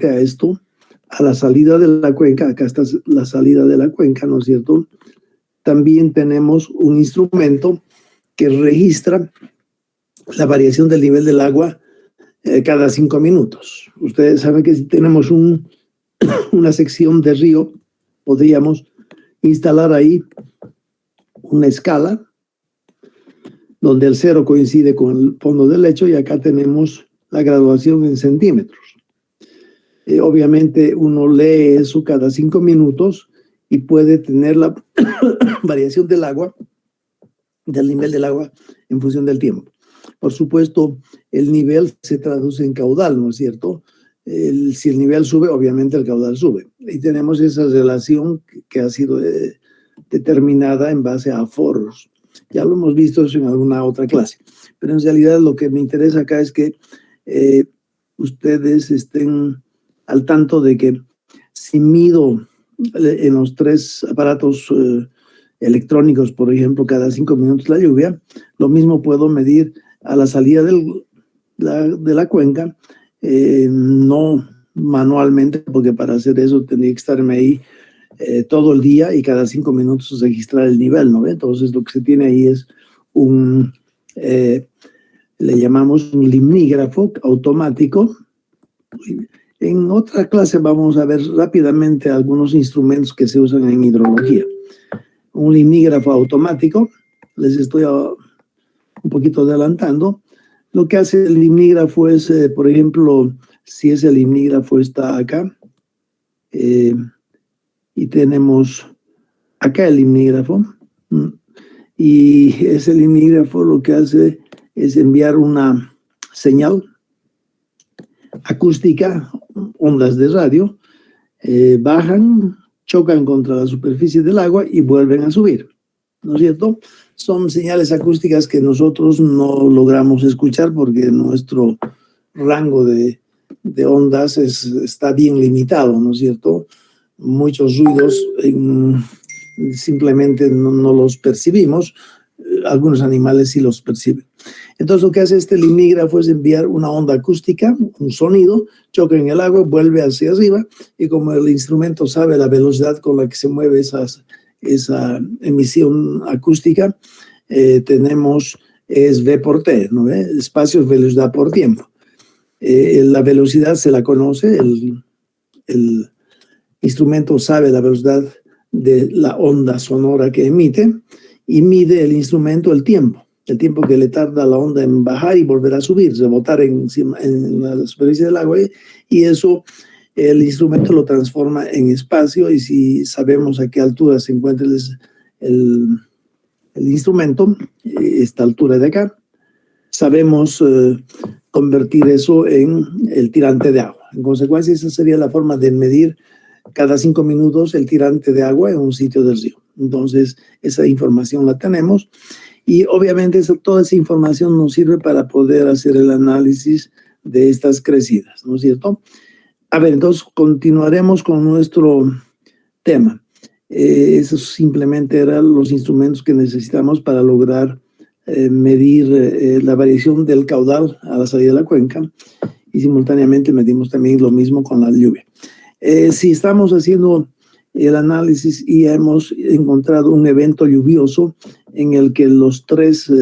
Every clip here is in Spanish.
a esto, a la salida de la cuenca, acá está la salida de la cuenca, ¿no es cierto? También tenemos un instrumento que registra la variación del nivel del agua cada 5 minutos. Ustedes saben que si tenemos una sección de río, podríamos instalar ahí una escala donde el 0 coincide con el fondo del lecho y acá tenemos la graduación en centímetros. Obviamente uno lee eso cada 5 minutos y puede tener la variación del agua, del nivel del agua en función del tiempo. Por supuesto, el nivel se traduce en caudal, ¿no es cierto? Si el nivel sube, obviamente el caudal sube. Y tenemos esa relación que ha sido determinada en base a aforos. Ya lo hemos visto eso en alguna otra clase. Pero en realidad lo que me interesa acá es que ustedes estén al tanto de que si mido en los 3 aparatos electrónicos, por ejemplo, cada 5 minutos la lluvia, lo mismo puedo medir a la salida de la cuenca, no manualmente, porque para hacer eso tendría que estarme ahí todo el día y cada 5 minutos registrar el nivel, ¿no? Entonces lo que se tiene ahí es le llamamos un limnígrafo automático. En otra clase vamos a ver rápidamente algunos instrumentos que se usan en hidrología. Un limnígrafo automático, les estoy un poquito adelantando. Lo que hace el limnígrafo es, por ejemplo, si ese limnígrafo está acá, y tenemos acá el limnígrafo, y ese limnígrafo lo que hace es enviar una señal acústica, ondas de radio, bajan, chocan contra la superficie del agua y vuelven a subir, ¿no es cierto? Son señales acústicas que nosotros no logramos escuchar porque nuestro rango de ondas está bien limitado, ¿no es cierto? Muchos ruidos simplemente no los percibimos, algunos animales sí los perciben. Entonces lo que hace este limígrafo es enviar una onda acústica, un sonido, choca en el agua, vuelve hacia arriba y como el instrumento sabe la velocidad con la que se mueve esa emisión acústica, tenemos es V por T, ¿no? Espacio es velocidad por tiempo. La velocidad se la conoce, el instrumento sabe la velocidad de la onda sonora que emite y mide el instrumento el tiempo que le tarda a la onda en bajar y volver a subir, rebotar en la superficie del agua, y eso el instrumento lo transforma en espacio, y si sabemos a qué altura se encuentra el instrumento, esta altura de acá, sabemos convertir eso en el tirante de agua. En consecuencia, esa sería la forma de medir cada 5 minutos el tirante de agua en un sitio del río. Entonces, esa información la tenemos. Y obviamente toda esa información nos sirve para poder hacer el análisis de estas crecidas, ¿no es cierto? A ver, entonces continuaremos con nuestro tema. Esos simplemente eran los instrumentos que necesitamos para lograr medir la variación del caudal a la salida de la cuenca, y simultáneamente medimos también lo mismo con la lluvia. Si estamos haciendo el análisis y hemos encontrado un evento lluvioso en el que los 3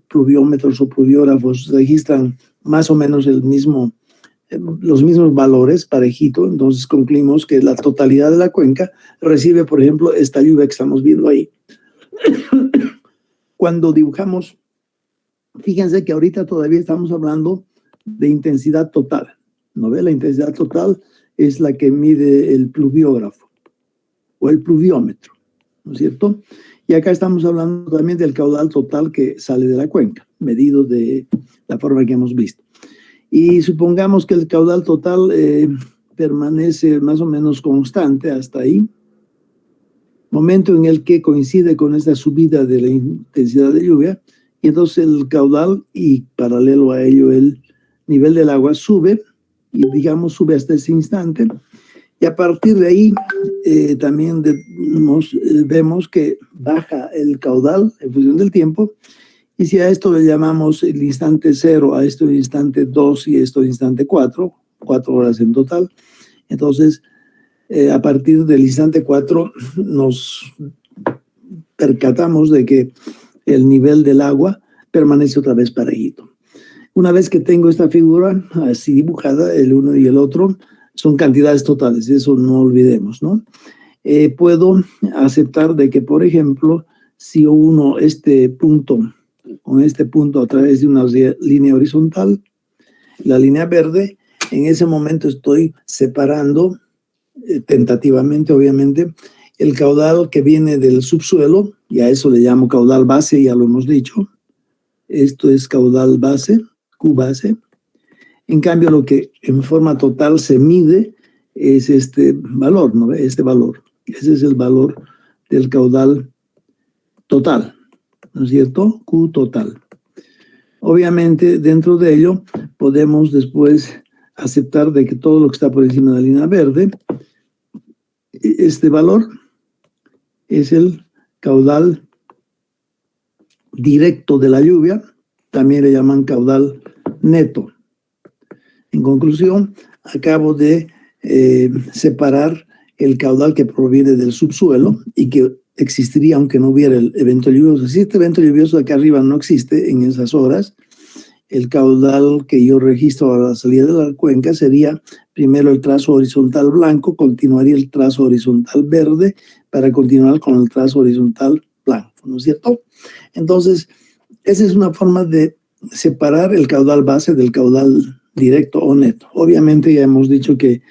pluviómetros o pluviógrafos registran más o menos los mismos valores parejito, entonces concluimos que la totalidad de la cuenca recibe, por ejemplo, esta lluvia que estamos viendo ahí. Cuando dibujamos, fíjense que ahorita todavía estamos hablando de intensidad total, ¿no ve? La intensidad total es la que mide el pluviógrafo o el pluviómetro, ¿no es cierto? Y acá estamos hablando también del caudal total que sale de la cuenca, medido de la forma que hemos visto. Y supongamos que el caudal total permanece más o menos constante hasta ahí, momento en el que coincide con esta subida de la intensidad de lluvia, y entonces el caudal y paralelo a ello el nivel del agua sube, y digamos sube hasta ese instante, y a partir de ahí también vemos que baja el caudal en función del tiempo, y si a esto le llamamos el instante 0, a esto el instante 2 y esto el instante 4, 4 horas en total. Entonces, a partir del instante 4 nos percatamos de que el nivel del agua permanece otra vez parejito. Una vez que tengo esta figura así dibujada, el uno y el otro son cantidades totales, eso no olvidemos, ¿no? Puedo aceptar de que, por ejemplo, si yo uno este punto con este punto a través de una línea horizontal, la línea verde, en ese momento estoy separando tentativamente, obviamente, el caudal que viene del subsuelo, y a eso le llamo caudal base, ya lo hemos dicho. Esto es caudal base, Q base. En cambio, lo que en forma total se mide es este valor, ¿no? Este valor. Ese es el valor del caudal total, ¿no es cierto? Q total. Obviamente, dentro de ello, podemos después aceptar de que todo lo que está por encima de la línea verde, este valor es el caudal directo de la lluvia, también le llaman caudal neto. En conclusión, acabo de separar el caudal que proviene del subsuelo y que existiría aunque no hubiera el evento lluvioso. Si este evento lluvioso de acá arriba no existe en esas horas, el caudal que yo registro a la salida de la cuenca sería primero el trazo horizontal blanco, continuaría el trazo horizontal verde para continuar con el trazo horizontal blanco, ¿no es cierto? Entonces, esa es una forma de separar el caudal base del caudal directo o neto. Obviamente ya hemos dicho que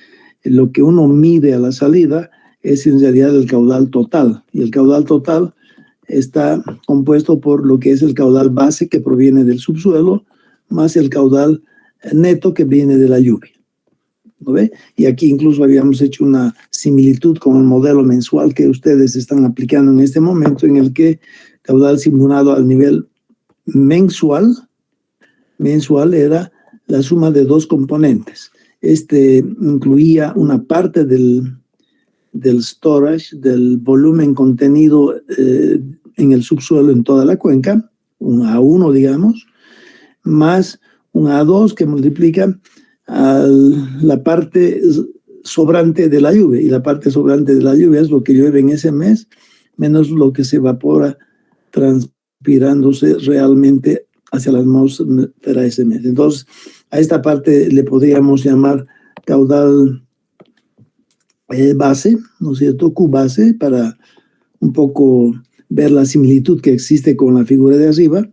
lo que uno mide a la salida es en realidad el caudal total, y el caudal total está compuesto por lo que es el caudal base que proviene del subsuelo, más el caudal neto que viene de la lluvia. ¿No ve? Y aquí incluso habíamos hecho una similitud con el modelo mensual que ustedes están aplicando en este momento, en el que caudal simulado al nivel mensual era la suma de dos componentes. Este incluía una parte del storage, del volumen contenido en el subsuelo en toda la cuenca, un A1, digamos, más un A2 que multiplica a la parte sobrante de la lluvia, y la parte sobrante de la lluvia es lo que llueve en ese mes, menos lo que se evapora transpirándose realmente hacia la atmósfera ese mes. Entonces, a esta parte le podríamos llamar caudal base, ¿no es cierto? Q base, para un poco ver la similitud que existe con la figura de arriba,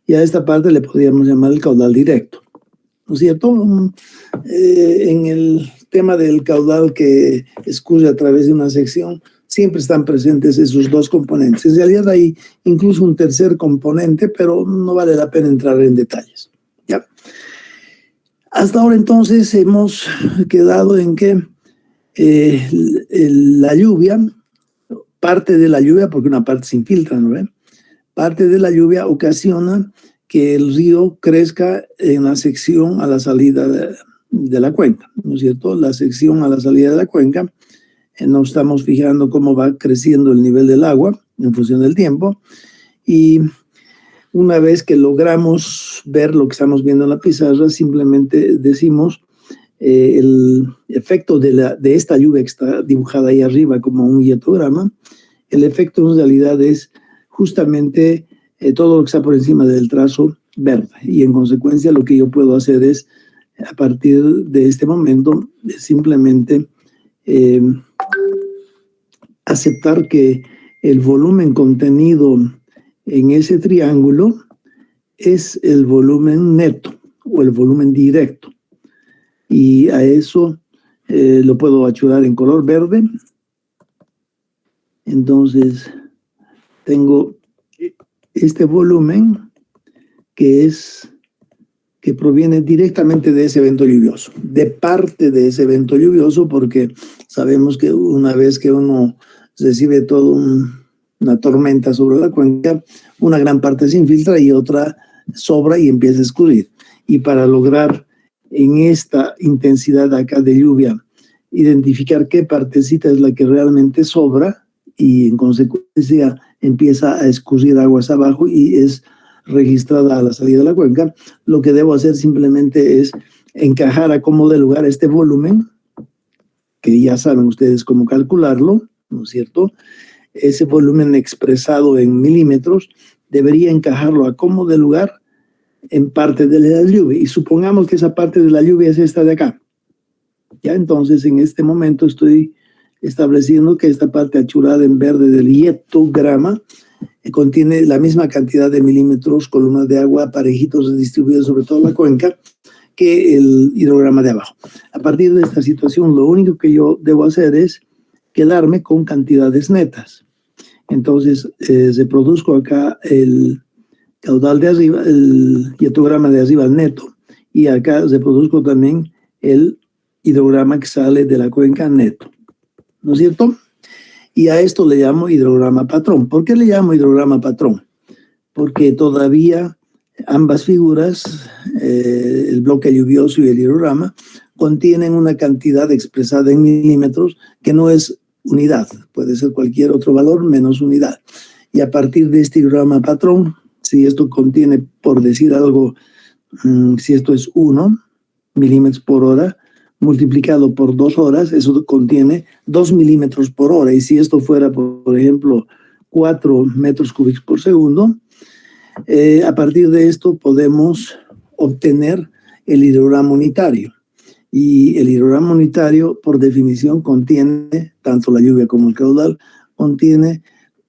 y a esta parte le podríamos llamar el caudal directo, ¿no es cierto? En el tema del caudal que escurre a través de una sección, siempre están presentes esos dos componentes. En realidad hay incluso un tercer componente, pero no vale la pena entrar en detalles. ¿Ya? Hasta ahora entonces hemos quedado en que la lluvia, parte de la lluvia, porque una parte se infiltra, ¿no ven? Parte de la lluvia ocasiona que el río crezca en la sección a la salida de la cuenca, ¿no es cierto? La sección a la salida de la cuenca, nos estamos fijando cómo va creciendo el nivel del agua en función del tiempo, y una vez que logramos ver lo que estamos viendo en la pizarra, simplemente decimos el efecto de esta lluvia que está dibujada ahí arriba como un hietograma. El efecto en realidad es justamente todo lo que está por encima del trazo verde, y en consecuencia lo que yo puedo hacer es, a partir de este momento, simplemente aceptar que el volumen contenido en ese triángulo es el volumen neto o el volumen directo, y a eso lo puedo achurar en color verde. Entonces tengo este volumen que proviene directamente de ese evento lluvioso, de parte de ese evento lluvioso, porque sabemos que una vez que uno recibe toda una tormenta sobre la cuenca, una gran parte se infiltra y otra sobra y empieza a escurrir. Y para lograr en esta intensidad acá de lluvia identificar qué partecita es la que realmente sobra, y en consecuencia empieza a escurrir aguas abajo y es registrada a la salida de la cuenca, lo que debo hacer simplemente es encajar a como de lugar este volumen, que ya saben ustedes cómo calcularlo, ¿no es cierto? Ese volumen expresado en milímetros debería encajarlo a como de lugar en parte de la lluvia. Y supongamos que esa parte de la lluvia es esta de acá. Ya entonces en este momento estoy estableciendo que esta parte achurada en verde del hietograma contiene la misma cantidad de milímetros, columnas de agua, parejitos distribuidos sobre toda la cuenca, que el hidrograma de abajo. A partir de esta situación, lo único que yo debo hacer es quedarme con cantidades netas. Entonces, reproduzco acá el caudal de arriba, el hietograma de arriba neto, y acá reproduzco también el hidrograma que sale de la cuenca neto, ¿no es cierto? Y a esto le llamo hidrograma patrón. ¿Por qué le llamo hidrograma patrón? Porque todavía ambas figuras, el bloque lluvioso y el hidrograma, contienen una cantidad expresada en milímetros que no es unidad, puede ser cualquier otro valor menos unidad. Y a partir de este hidrograma patrón, si esto contiene, por decir algo, si esto es 1 milímetros por hora, multiplicado por 2 horas, eso contiene 2 milímetros por hora. Y si esto fuera, por ejemplo, 4 metros cúbicos por segundo, a partir de esto podemos obtener el hidrograma unitario. Y el hidrograma unitario, por definición, contiene, tanto la lluvia como el caudal, contiene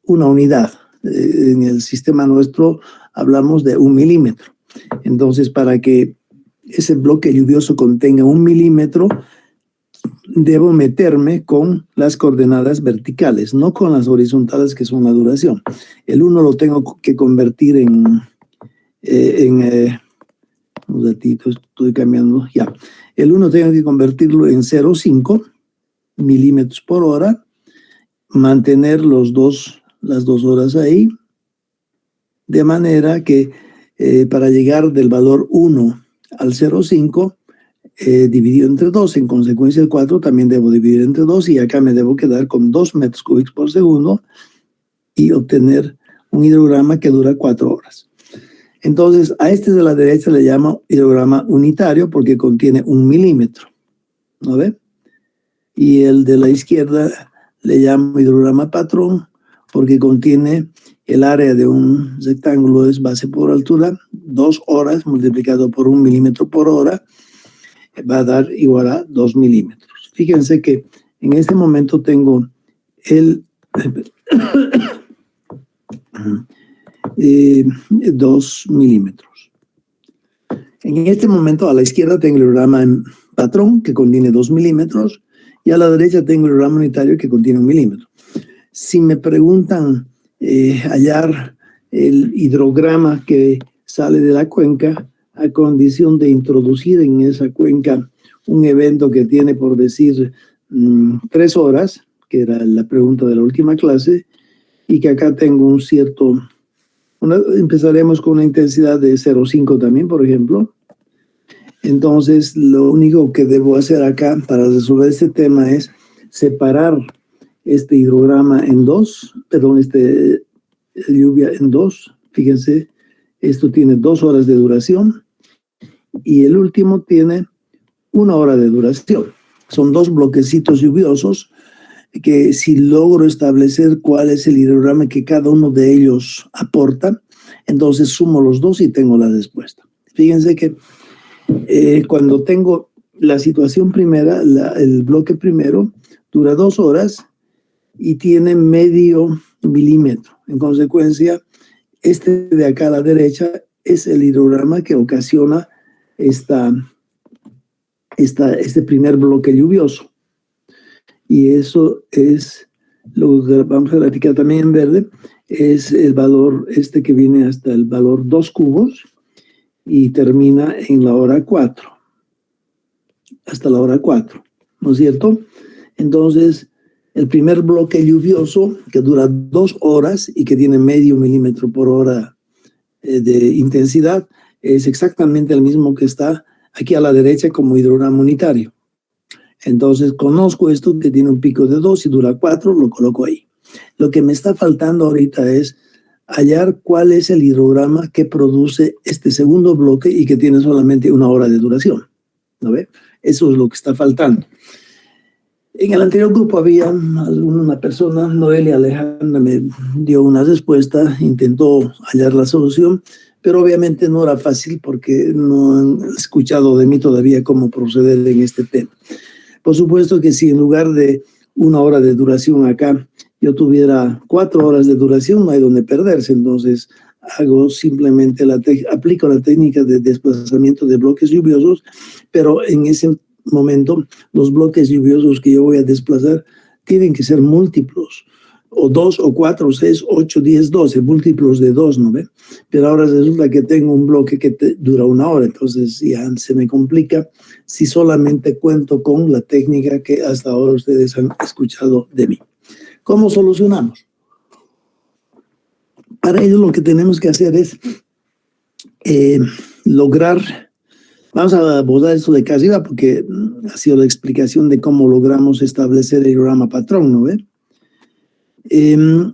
una unidad. En el sistema nuestro hablamos de 1 milímetro. Entonces, para que ese bloque lluvioso contenga 1 milímetro, debo meterme con las coordenadas verticales, no con las horizontales, que son la duración. El 1 lo tengo que convertir un ratito, estoy cambiando, ya. El 1 tengo que convertirlo en 0,5 milímetros por hora, mantener las 2 horas ahí, de manera que para llegar del valor 1 al 0,5, dividido entre 2, en consecuencia el 4 también debo dividir entre 2, y acá me debo quedar con 2 metros cúbicos por segundo y obtener un hidrograma que dura 4 horas. Entonces, a este de la derecha le llamo hidrograma unitario porque contiene 1 milímetro, ¿no ve? Y el de la izquierda le llamo hidrograma patrón porque contiene el área de un rectángulo, es base por altura, 2 horas multiplicado por 1 milímetro por hora, va a dar igual a 2 milímetros. Fíjense que en este momento tengo el 2 milímetros. En este momento a la izquierda tengo el hidrograma patrón que contiene 2 milímetros y a la derecha tengo el hidrograma unitario que contiene 1 milímetro. Si me preguntan hallar el hidrograma que sale de la cuenca, a condición de introducir en esa cuenca un evento que tiene, por decir, 3 horas, que era la pregunta de la última clase, y que acá tengo un cierto, empezaremos con una intensidad de 0,5 también, por ejemplo. Entonces, lo único que debo hacer acá para resolver este tema es separar este hidrograma en dos, perdón, lluvia en dos. Fíjense, esto tiene 2 horas de duración y el último tiene 1 hora de duración. Son 2 bloquecitos lluviosos que si logro establecer cuál es el hidrograma que cada uno de ellos aporta, entonces sumo los 2 y tengo la respuesta. Fíjense que cuando tengo la situación primera, el bloque primero dura 2 horas y tiene medio milímetro. En consecuencia, este de acá a la derecha es el hidrograma que ocasiona este primer bloque lluvioso. Y eso es lo que vamos a graficar también en verde, es el valor que viene hasta el valor 2 cubos y termina en la hora 4, hasta la hora 4, ¿no es cierto? Entonces, el primer bloque lluvioso, que dura 2 horas y que tiene medio milímetro por hora de intensidad, es exactamente el mismo que está aquí a la derecha como hidrograma unitario. Entonces, conozco esto que tiene un pico de 2 y dura 4, lo coloco ahí. Lo que me está faltando ahorita es hallar cuál es el hidrograma que produce este segundo bloque y que tiene solamente 1 hora de duración. ¿no ve? Eso es lo que está faltando. En el anterior grupo había una persona, Noelia Alejandra, me dio una respuesta, intentó hallar la solución, pero obviamente no era fácil porque no han escuchado de mí todavía cómo proceder en este tema. Por supuesto que si en lugar de 1 hora de duración acá, yo tuviera 4 horas de duración, no hay donde perderse. Entonces, hago simplemente aplico la técnica de desplazamiento de bloques lluviosos, pero en ese momento, los bloques lluviosos que yo voy a desplazar tienen que ser múltiplos, o 2, o 4, o 6, 8, 10, 12, múltiplos de 2, ¿no ve? Pero ahora resulta que tengo un bloque que dura 1 hora, entonces ya se me complica si solamente cuento con la técnica que hasta ahora ustedes han escuchado de mí. ¿Cómo solucionamos? Para ello lo que tenemos que hacer es lograr, vamos a abordar esto de acá arriba porque ha sido la explicación de cómo logramos establecer el hidrograma patrón, ¿no ve?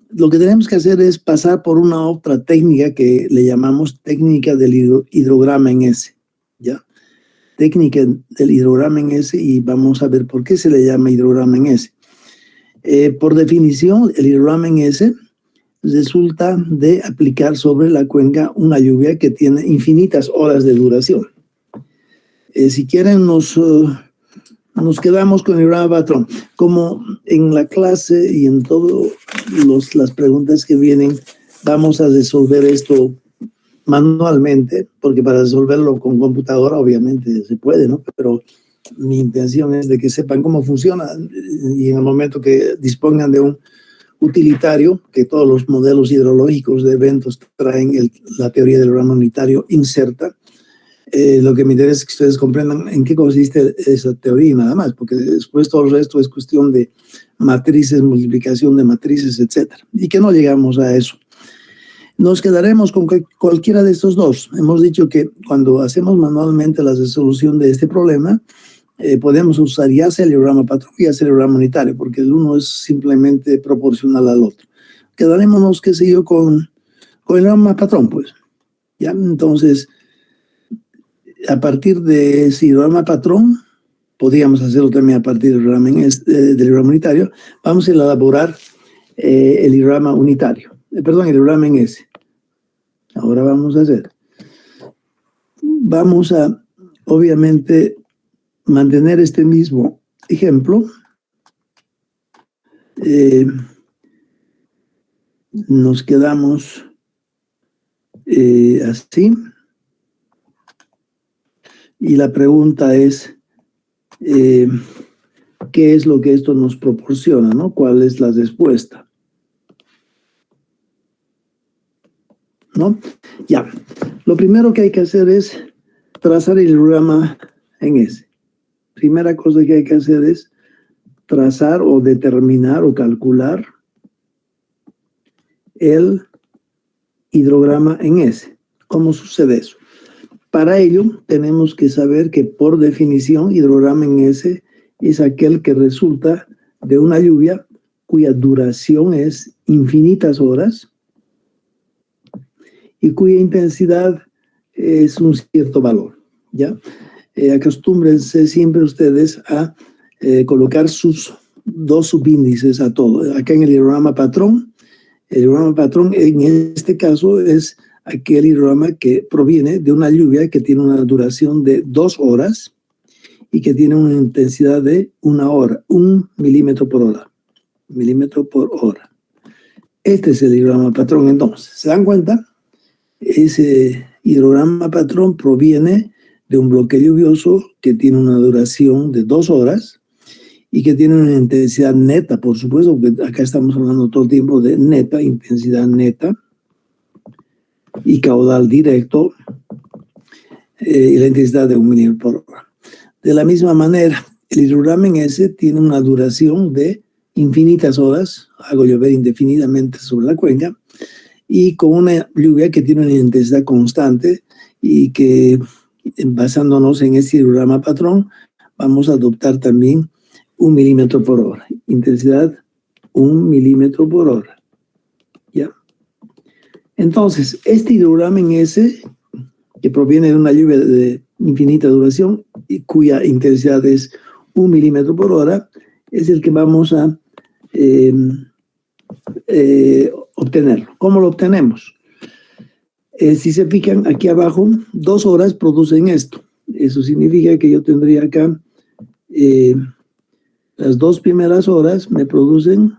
Lo que tenemos que hacer es pasar por una otra técnica que le llamamos técnica del hidrograma en S, ¿ya? Técnica del hidrograma en S, y vamos a ver por qué se le llama hidrograma en S. Por definición, el hidrograma en S resulta de aplicar sobre la cuenca una lluvia que tiene infinitas horas de duración. Si quieren, nos quedamos con el hidrograma patrón. Como en la clase y en todas las preguntas que vienen, vamos a resolver esto manualmente, porque para resolverlo con computadora obviamente se puede, ¿no? Pero mi intención es de que sepan cómo funciona y en el momento que dispongan de un utilitario, que todos los modelos hidrológicos de eventos traen la teoría del hidrograma unitario inserta. Lo que me interesa es que ustedes comprendan en qué consiste esa teoría y nada más, porque después todo el resto es cuestión de matrices, multiplicación de matrices, etc. Y que no llegamos a eso. Nos quedaremos con cualquiera de estos dos. Hemos dicho que cuando hacemos manualmente la resolución de este problema, podemos usar ya sea el hidrograma patrón ya sea el hidrograma unitario, porque el uno es simplemente proporcional al otro. Quedarémonos, qué sé yo, con el hidrograma patrón, pues. ¿Ya? Entonces, a partir de ese hidrograma patrón, podríamos hacerlo también a partir del hidrograma unitario, vamos a elaborar el hidrograma unitario. El hidrograma en S. Ahora vamos a, obviamente, mantener este mismo ejemplo. Nos quedamos así. Y la pregunta es, ¿qué es lo que esto nos proporciona, ¿no? ¿Cuál es la respuesta? ¿No? Ya, lo primero que hay que hacer es trazar el hidrograma en S. Primera cosa que hay que hacer es trazar o determinar o calcular el hidrograma en S. ¿Cómo sucede eso? Para ello, tenemos que saber que por definición, hidrograma en S es aquel que resulta de una lluvia cuya duración es infinitas horas y cuya intensidad es un cierto valor, ¿ya? Acostúmbrense siempre ustedes a colocar sus dos subíndices a todo. Acá en el hidrograma patrón en este caso es aquel hidrograma que proviene de una lluvia que tiene una duración de 2 horas y que tiene una intensidad de 1 hora, 1 milímetro por hora. Este es el hidrograma patrón. Entonces, ¿se dan cuenta? Ese hidrograma patrón proviene de un bloque lluvioso que tiene una duración de 2 horas y que tiene una intensidad neta, por supuesto, porque acá estamos hablando todo el tiempo de neta, intensidad neta, y caudal directo, y la intensidad de 1 milímetro por hora. De la misma manera, el hidrograma en S tiene una duración de infinitas horas, hago llover indefinidamente sobre la cuenca, y con una lluvia que tiene una intensidad constante y que, basándonos en ese hidrograma patrón, vamos a adoptar también 1 milímetro por hora. Intensidad 1 milímetro por hora. ¿Ya? Entonces, este hidrograma en S, que proviene de una lluvia de infinita duración, cuya intensidad es 1 milímetro por hora, es el que vamos a obtener. ¿Cómo lo obtenemos? Si se fijan aquí abajo, 2 horas producen esto. Eso significa que yo tendría acá las 2 primeras horas me producen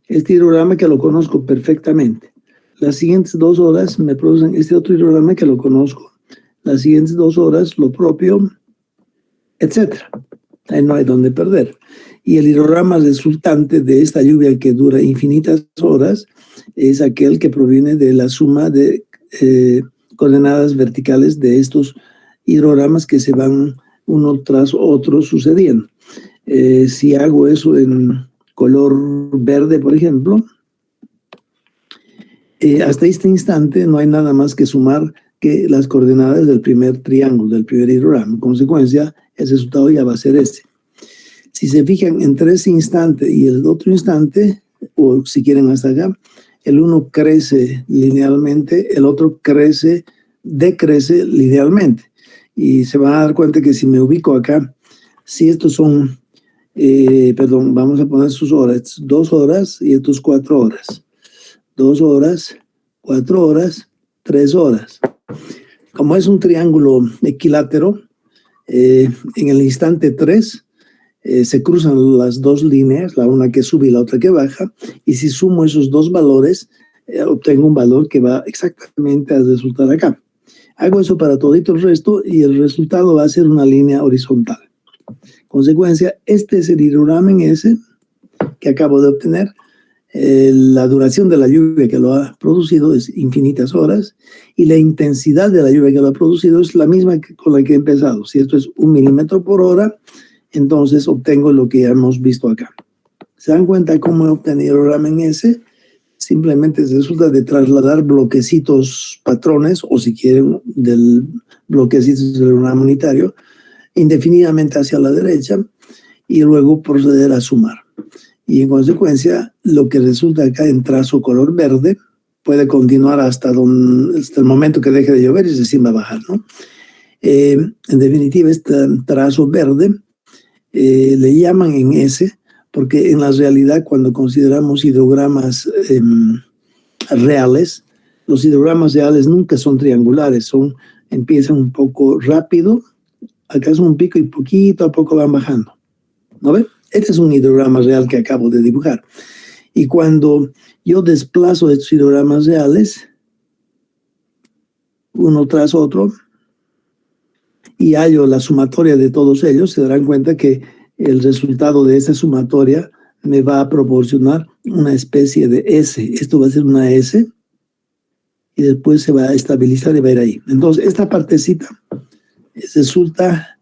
este hidrograma que lo conozco perfectamente. Las siguientes 2 horas me producen este otro hidrograma que lo conozco. Las siguientes 2 horas lo propio, etc. Ahí no hay donde perder. Y el hidrograma resultante de esta lluvia que dura infinitas horas es aquel que proviene de la suma de coordenadas verticales de estos hidrogramas que se van uno tras otro sucediendo. Si hago eso en color verde, por ejemplo, hasta este instante no hay nada más que sumar que las coordenadas del primer triángulo, del primer hidrograma. En consecuencia, el resultado ya va a ser este. Si se fijan entre ese instante y el otro instante, o si quieren hasta acá, el uno crece linealmente, el otro decrece linealmente. Y se van a dar cuenta que si me ubico acá, si estos son, vamos a poner sus horas, 2 horas y estos 4 horas. 2 horas, 4 horas, 3 horas. Como es un triángulo equilátero, en el instante 3 se cruzan las 2 líneas, la una que sube y la otra que baja, y si sumo esos 2 valores, obtengo un valor que va exactamente a resultar acá. Hago eso para todito el resto y el resultado va a ser una línea horizontal. Consecuencia, este es el hidrograma en S que acabo de obtener. La duración de la lluvia que lo ha producido es infinitas horas y la intensidad de la lluvia que lo ha producido es la misma con la que he empezado. Si esto es 1 milímetro por hora, entonces obtengo lo que ya hemos visto acá. ¿Se dan cuenta cómo he obtenido el hidrograma en S? Simplemente se resulta de trasladar bloquecitos patrones, o si quieren, del bloquecitos del hidrograma unitario, indefinidamente hacia la derecha, y luego proceder a sumar. Y en consecuencia, lo que resulta acá en trazo color verde puede continuar hasta el momento que deje de llover y recién va a bajar, ¿no? En definitiva, este trazo verde le llaman en S porque en la realidad cuando consideramos hidrogramas reales, los hidrogramas reales nunca son triangulares, empiezan un poco rápido, acá es un pico y poquito a poco van bajando, ¿no ven? Este es un hidrograma real que acabo de dibujar. Y cuando yo desplazo estos hidrogramas reales, uno tras otro, y hallo la sumatoria de todos ellos, se darán cuenta que el resultado de esa sumatoria me va a proporcionar una especie de S. Esto va a ser una S, y después se va a estabilizar y va a ir ahí. Entonces, esta partecita resulta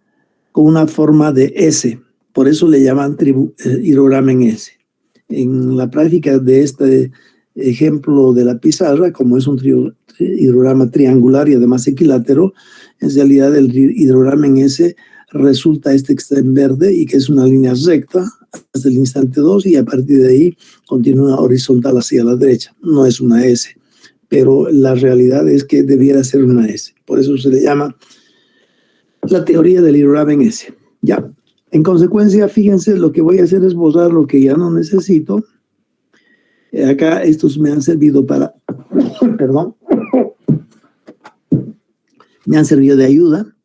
con una forma de S. Por eso le llaman hidrograma en S. En la práctica de este ejemplo de la pizarra, como es un hidrograma triangular y además equilátero, en realidad el hidrograma en S resulta este que está en verde y que es una línea recta hasta el instante 2 y a partir de ahí continúa horizontal hacia la derecha. No es una S, pero la realidad es que debiera ser una S. Por eso se le llama la teoría del hidrograma en S. Ya. En consecuencia, fíjense, lo que voy a hacer es borrar lo que ya no necesito. Acá estos me han servido para, perdón, me han servido de ayuda.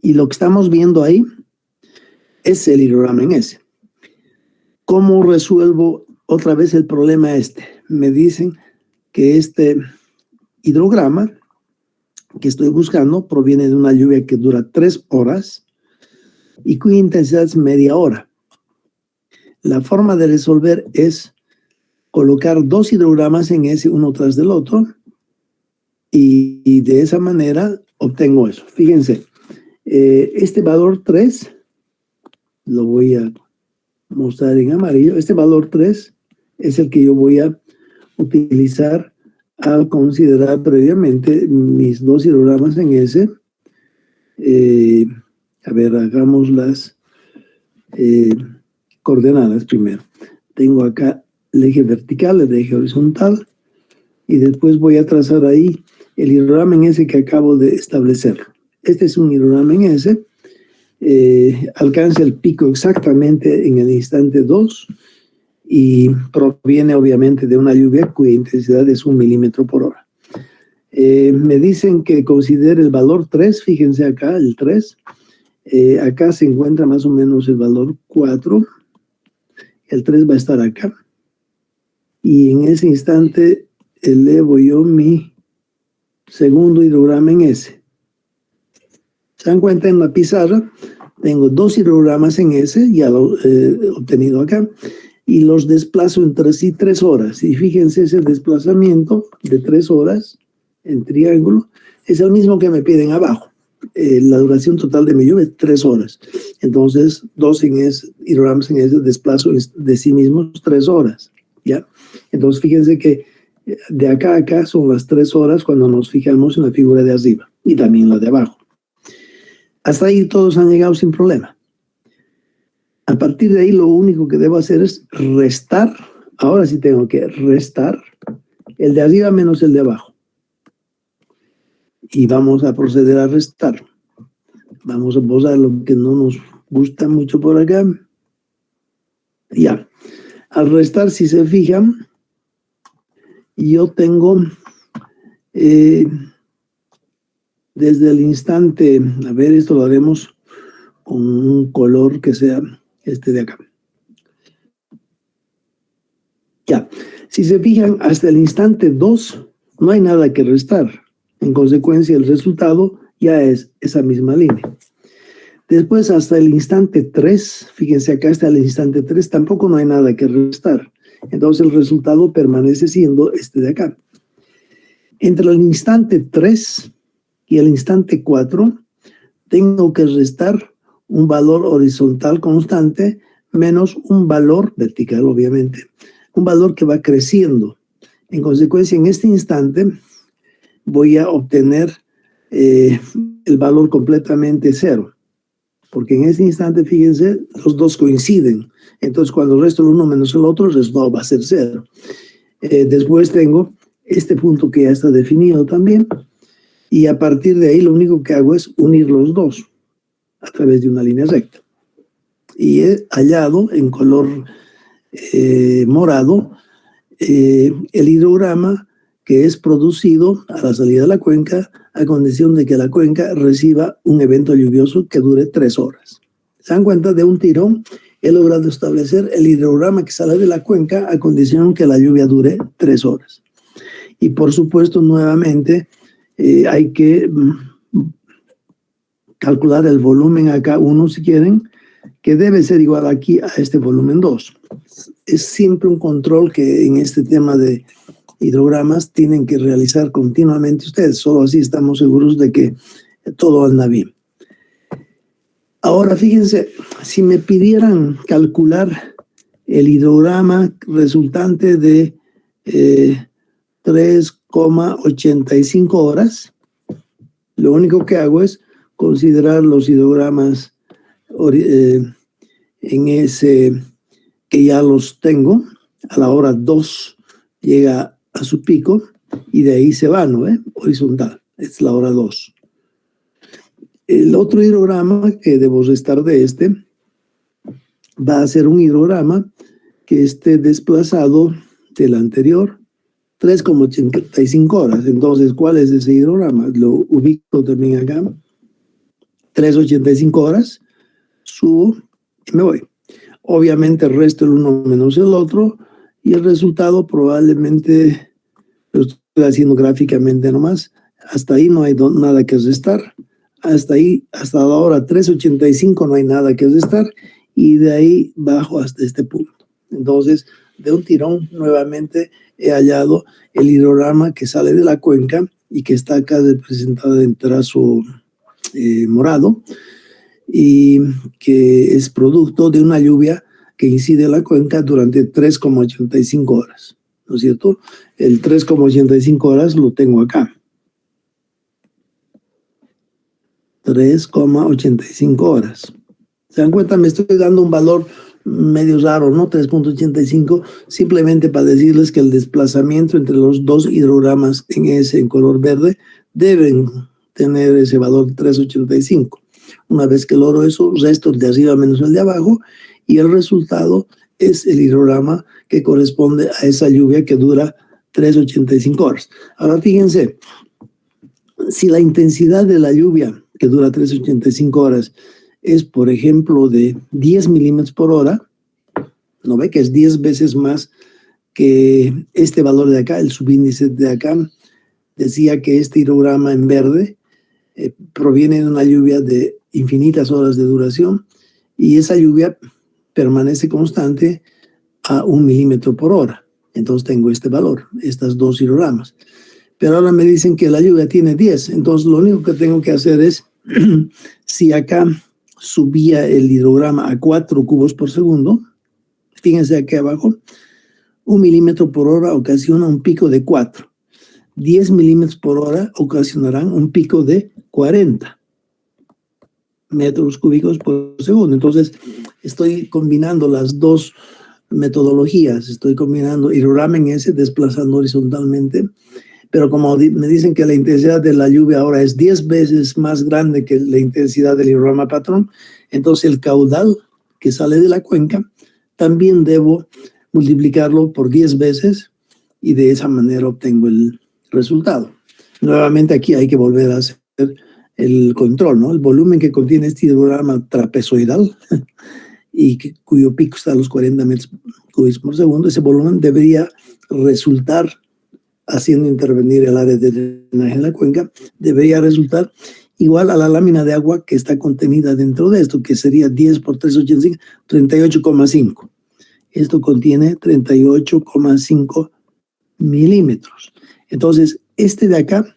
Y lo que estamos viendo ahí es el hidrograma en S. ¿Cómo resuelvo otra vez el problema este? Me dicen que este hidrograma que estoy buscando proviene de una lluvia que dura 3 horas y cuya intensidad es media hora. La forma de resolver es colocar 2 hidrogramas en S uno tras del otro y de esa manera obtengo eso. Fíjense, este valor 3, lo voy a mostrar en amarillo, este valor 3 es el que yo voy a utilizar al considerar previamente mis 2 hidrogramas en S. A ver, hagamos las coordenadas primero. Tengo acá el eje vertical, el eje horizontal, y después voy a trazar ahí el hidrograma en S que acabo de establecer. Este es un hidrograma en S alcanza el pico exactamente en el instante 2 y proviene obviamente de una lluvia cuya intensidad es 1 milímetro por hora. Me dicen que considere el valor 3, fíjense acá, el 3. Acá se encuentra más o menos el valor 4. El 3 va a estar acá. Y en ese instante elevo yo mi segundo hidrograma en S. ¿Se dan cuenta? En la pizarra tengo 2 hidrogramas en S, ya lo he obtenido acá, y los desplazo entre sí 3 horas. Y fíjense, ese desplazamiento de 3 horas en triángulo es el mismo que me piden abajo. La duración total de mi lluvia es 3 horas. Entonces, 2 hidrogramas en S desplazo de sí mismos 3 horas. ¿Ya? Entonces, fíjense que de acá a acá son las 3 horas cuando nos fijamos en la figura de arriba y también la de abajo. Hasta ahí todos han llegado sin problema. A partir de ahí lo único que debo hacer es restar. Ahora sí tengo que restar el de arriba menos el de abajo. Y vamos a proceder a restar. Vamos a posar lo que no nos gusta mucho por acá. Ya. Al restar, si se fijan, yo tengo desde el instante, a ver, esto lo haremos con un color que sea este de acá. Ya, si se fijan, hasta el instante 2 no hay nada que restar. En consecuencia, el resultado ya es esa misma línea. Después, hasta el instante 3, fíjense acá hasta el instante 3, tampoco no hay nada que restar. Entonces, el resultado permanece siendo este de acá. Entre el instante 3 y el instante 4, tengo que restar un valor horizontal constante menos un valor vertical, obviamente. Un valor que va creciendo. En consecuencia, en este instante voy a obtener el valor completamente 0. Porque en ese instante, fíjense, los dos coinciden. Entonces, cuando resto el uno menos el otro, el resultado va a ser 0. Después tengo este punto que ya está definido también. Y a partir de ahí, lo único que hago es unir los dos a través de una línea recta. Y he hallado en color morado el hidrograma que es producido a la salida de la cuenca a condición de que la cuenca reciba un evento lluvioso que dure 3 horas. ¿Se dan cuenta? De un tirón he logrado establecer el hidrograma que sale de la cuenca a condición que la lluvia dure 3 horas. Y por supuesto, nuevamente, hay que calcular el volumen acá 1, si quieren, que debe ser igual aquí a este volumen 2. Es siempre un control que en este tema de hidrogramas tienen que realizar continuamente ustedes. Solo así estamos seguros de que todo anda bien. Ahora, fíjense, si me pidieran calcular el hidrograma resultante de 3,85 horas, lo único que hago es considerar los hidrogramas en ese que ya los tengo. A la hora 2 llega a su pico y de ahí se va, ¿no? Horizontal, es la hora 2. El otro hidrograma que debo restar de este va a ser un hidrograma que esté desplazado del anterior 3,85 horas. Entonces, ¿cuál es ese hidrograma? Lo ubico también acá. 3,85 horas, subo y me voy. Obviamente resto el uno menos el otro y el resultado probablemente lo estoy haciendo gráficamente nomás. Hasta ahí no hay nada que restar. Hasta ahí, hasta la hora 3,85 no hay nada que restar y de ahí bajo hasta este punto. Entonces, de un tirón nuevamente he hallado el hidrograma que sale de la cuenca y que está acá representado en trazo morado y que es producto de una lluvia que incide en la cuenca durante 3,85 horas, ¿no es cierto? El 3,85 horas lo tengo acá. 3,85 horas. ¿Se dan cuenta? Me estoy dando un valor medio raro, ¿no? 3,85, simplemente para decirles que el desplazamiento entre los dos hidrogramas en color verde deben tener ese valor 3,85. Una vez que logro eso, resto el de arriba menos el de abajo, y el resultado es el hidrograma que corresponde a esa lluvia que dura 385 horas. Ahora fíjense, si la intensidad de la lluvia que dura 385 horas es, por ejemplo, de 10 milímetros por hora, ¿no ve que es 10 veces más que este valor de acá? El subíndice de acá decía que este hidrograma en verde proviene de una lluvia de infinitas horas de duración, y esa lluvia permanece constante a 1 milímetro por hora. Entonces tengo este valor, estas dos hidrogramas. Pero ahora me dicen que la lluvia tiene 10. Entonces lo único que tengo que hacer es, si acá subía el hidrograma a 4 cubos por segundo, fíjense aquí abajo, 1 milímetro por hora ocasiona un pico de 4. 10 milímetros por hora ocasionarán un pico de 40 metros cúbicos por segundo. Entonces, estoy combinando las dos metodologías. Estoy combinando hidrograma en S desplazando horizontalmente, pero como me dicen que la intensidad de la lluvia ahora es 10 veces más grande que la intensidad del hidrograma patrón, entonces el caudal que sale de la cuenca también debo multiplicarlo por 10 veces, y de esa manera obtengo el resultado. Nuevamente aquí hay que volver a hacer el control, ¿no? El volumen que contiene este hidrograma trapezoidal y cuyo pico está a los 40 metros cúbicos por segundo, ese volumen debería resultar, haciendo intervenir el área de drenaje en la cuenca, debería resultar igual a la lámina de agua que está contenida dentro de esto, que sería 10 por 385, 38,5. Esto contiene 38,5 milímetros. Entonces, este de acá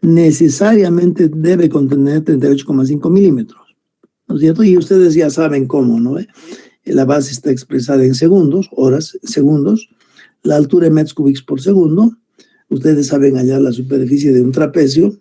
necesariamente debe contener 38,5 milímetros, ¿no es cierto? Y ustedes ya saben cómo, ¿no? La base está expresada en segundos, horas, segundos. La altura en metros cúbicos por segundo. Ustedes saben hallar la superficie de un trapecio.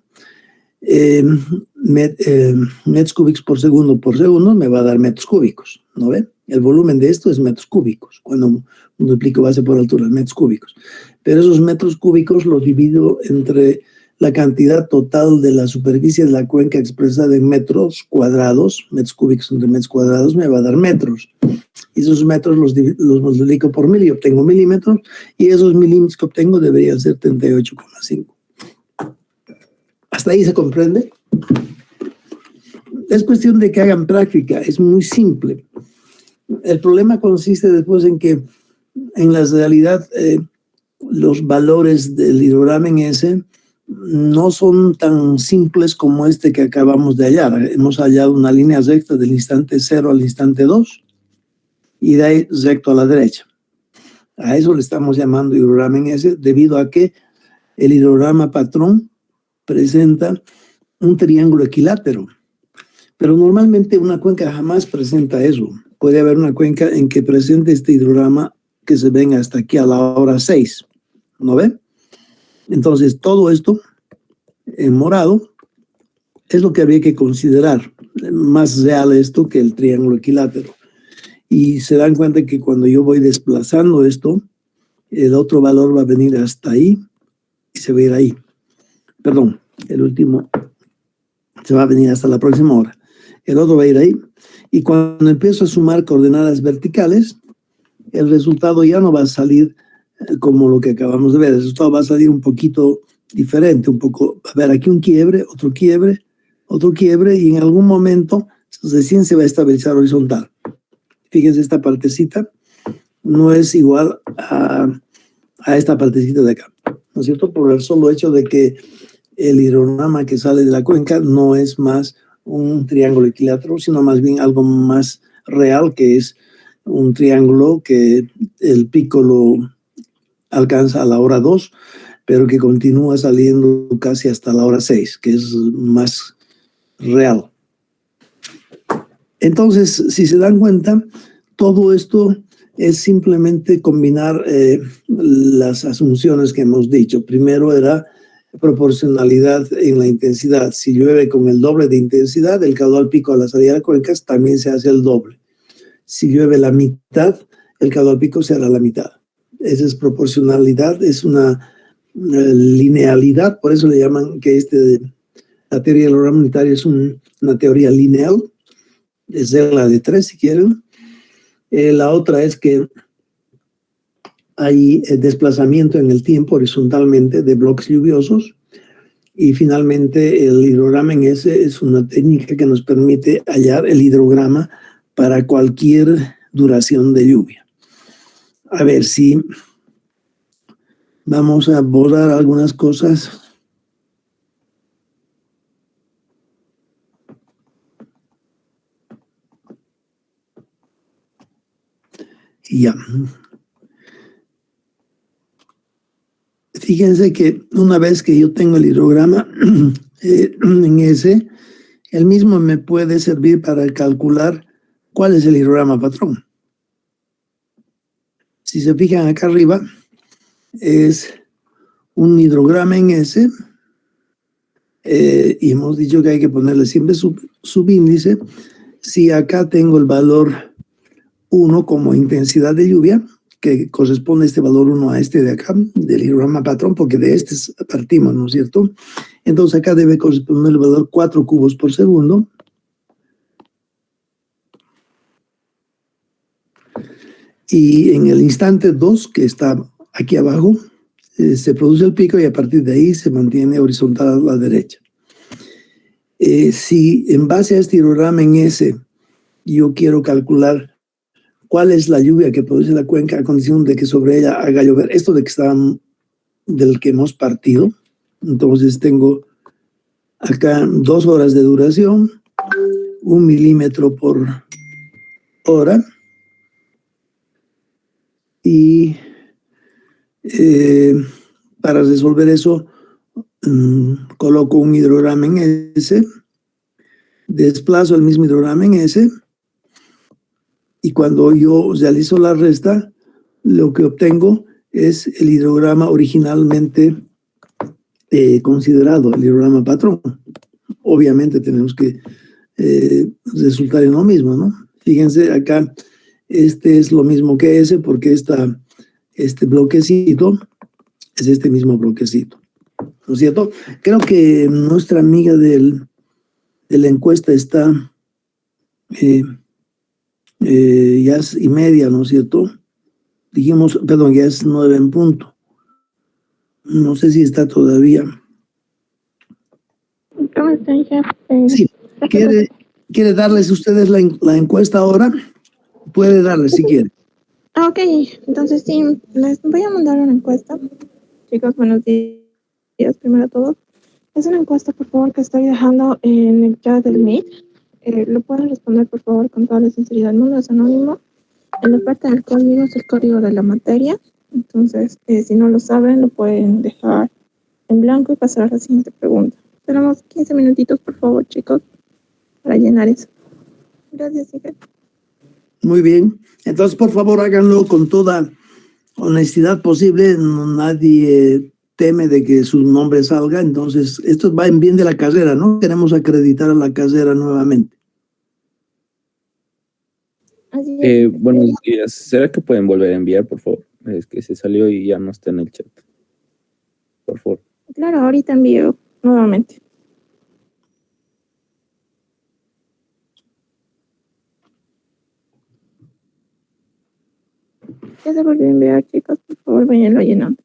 Metros cúbicos por segundo me va a dar metros cúbicos, ¿no ven? El volumen de esto es metros cúbicos, cuando multiplico base por altura, metros cúbicos. Pero esos metros cúbicos los divido entre la cantidad total de la superficie de la cuenca expresada en metros cuadrados. Metros cúbicos entre metros cuadrados me va a dar metros. Y esos metros los multiplico por mil y obtengo milímetros, y esos milímetros que obtengo deberían ser 38,5. ¿Hasta ahí se comprende? Es cuestión de que hagan práctica, es muy simple. El problema consiste después en que en la realidad los valores del hidrograma en S no son tan simples como este que acabamos de hallar. Hemos hallado una línea recta del instante 0 al instante 2 y de ahí recto a la derecha. A eso le estamos llamando hidrograma en S, debido a que el hidrograma patrón presenta un triángulo equilátero. Pero normalmente una cuenca jamás presenta eso. Puede haber una cuenca en que presente este hidrograma que se venga hasta aquí a la hora 6. ¿No ve? Entonces, todo esto en morado es lo que había que considerar. Más real esto que el triángulo equilátero. Y se dan cuenta que cuando yo voy desplazando esto, el otro valor va a venir hasta ahí y se va a ir ahí. Perdón, el último se va a venir hasta la próxima hora. El otro va a ir ahí. Y cuando empiezo a sumar coordenadas verticales, el resultado ya no va a salir como lo que acabamos de ver. El resultado va a salir un poquito diferente, un poco, a ver, aquí un quiebre, otro quiebre, otro quiebre, y en algún momento recién se va a estabilizar horizontal. Fíjense, esta partecita no es igual a esta partecita de acá, ¿no es cierto? Por el solo hecho de que el hidrograma que sale de la cuenca no es más un triángulo equilátero, sino más bien algo más real, que es un triángulo que el pico lo alcanza a la hora 2, pero que continúa saliendo casi hasta la hora 6, que es más real. Entonces, si se dan cuenta, todo esto es simplemente combinar las asunciones que hemos dicho. Primero era proporcionalidad en la intensidad. Si llueve con el doble de intensidad, el caudal pico a la salida de cuencas también se hace el doble. Si llueve la mitad, el caudal pico se hará la mitad. Esa es proporcionalidad, es una linealidad, por eso le llaman que La teoría del hidrograma unitario es una teoría lineal, es la de 3 si quieren. La otra es que hay desplazamiento en el tiempo horizontalmente de bloques lluviosos. Y finalmente el hidrograma en S es una técnica que nos permite hallar el hidrograma para cualquier duración de lluvia. A ver si vamos a borrar algunas cosas. Y ya. Fíjense que una vez que yo tengo el hidrograma en S, el mismo me puede servir para calcular cuál es el hidrograma patrón. Si se fijan acá arriba, es un hidrograma en S, y hemos dicho que hay que ponerle siempre subíndice. Si acá tengo el valor 1 como intensidad de lluvia, que corresponde este valor 1 a este de acá, del hidrograma patrón, porque de este partimos, ¿no es cierto? Entonces acá debe corresponder el valor 4 cubos por segundo. Y en el instante 2, que está aquí abajo, se produce el pico y a partir de ahí se mantiene horizontal a la derecha. Si en base a este hidrograma en S yo quiero calcular cuál es la lluvia que produce la cuenca a condición de que sobre ella haga llover, esto de que del que hemos partido, entonces tengo acá 2 horas de duración, 1 milímetro por hora, y para resolver eso coloco un hidrograma en S, desplazo el mismo hidrograma en S, y cuando yo realizo la resta, lo que obtengo es el hidrograma originalmente considerado, el hidrograma patrón. Obviamente tenemos que resultar en lo mismo, ¿no? Fíjense acá, este es lo mismo que ese, porque este bloquecito es este mismo bloquecito, ¿no es cierto? Creo que nuestra amiga de la encuesta está ya es y media, ¿no es cierto? Dijimos, perdón, ya es 9 en punto. No sé si está todavía. ¿Cómo están, chef? Sí, ¿quiere darles ustedes la encuesta ahora? Puede darles si quiere. Ok, entonces sí, les voy a mandar una encuesta. Chicos, buenos días, primero todo. Es una encuesta, por favor, que estoy dejando en el chat del Meet. Lo pueden responder, por favor, con toda la sinceridad del mundo, es anónimo. En la parte del código es el código de la materia. Entonces, si no lo saben, lo pueden dejar en blanco y pasar a la siguiente pregunta. Tenemos 15 minutitos, por favor, chicos, para llenar eso. Gracias, Iker. Muy bien. Entonces, por favor, háganlo con toda honestidad posible. Nadie teme de que su nombre salga. Entonces, esto va en bien de la carrera, ¿no? Queremos acreditar a la carrera nuevamente. Así es. Buenos días. ¿Será que pueden volver a enviar, por favor? Es que se salió y ya no está en el chat. Por favor. Claro, ahorita envío nuevamente. Ya se volvió a enviar, chicos, por favor, váyanlo llenando.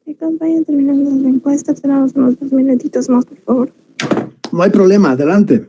Chicos, vayan terminando la encuesta. Tenemos unos 2 minutitos más, por favor. No hay problema, adelante.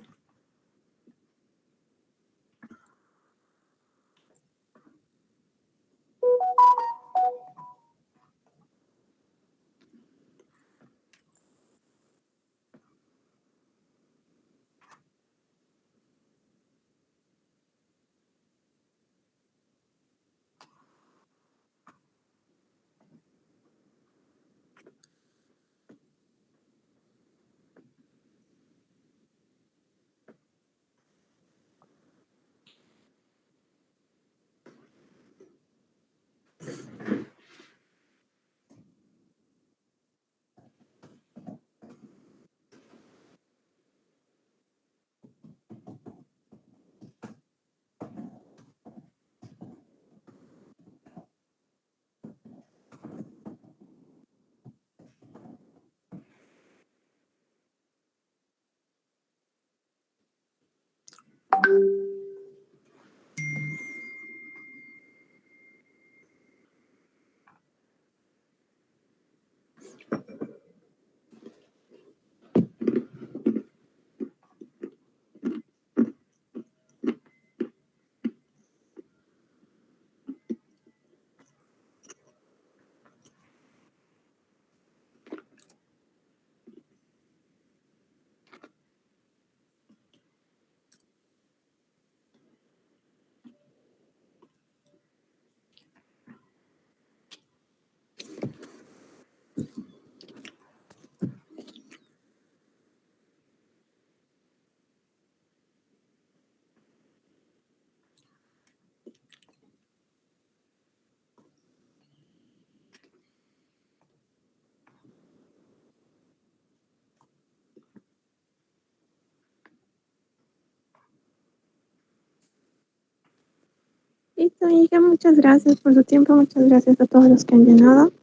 Listo, hija, muchas gracias por su tiempo. Muchas gracias a todos los que han llenado.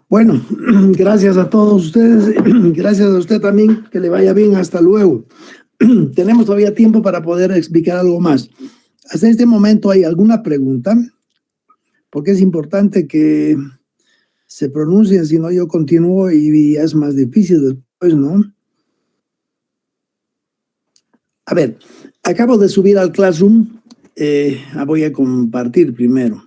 Bueno, gracias a todos ustedes. Gracias a usted también. Que le vaya bien. Hasta luego. Tenemos todavía tiempo para poder explicar algo más. Hasta este momento, ¿hay alguna pregunta? Porque es importante que se pronuncien, si no yo continúo y es más difícil después, ¿no? A ver, acabo de subir al Classroom. Voy a compartir primero.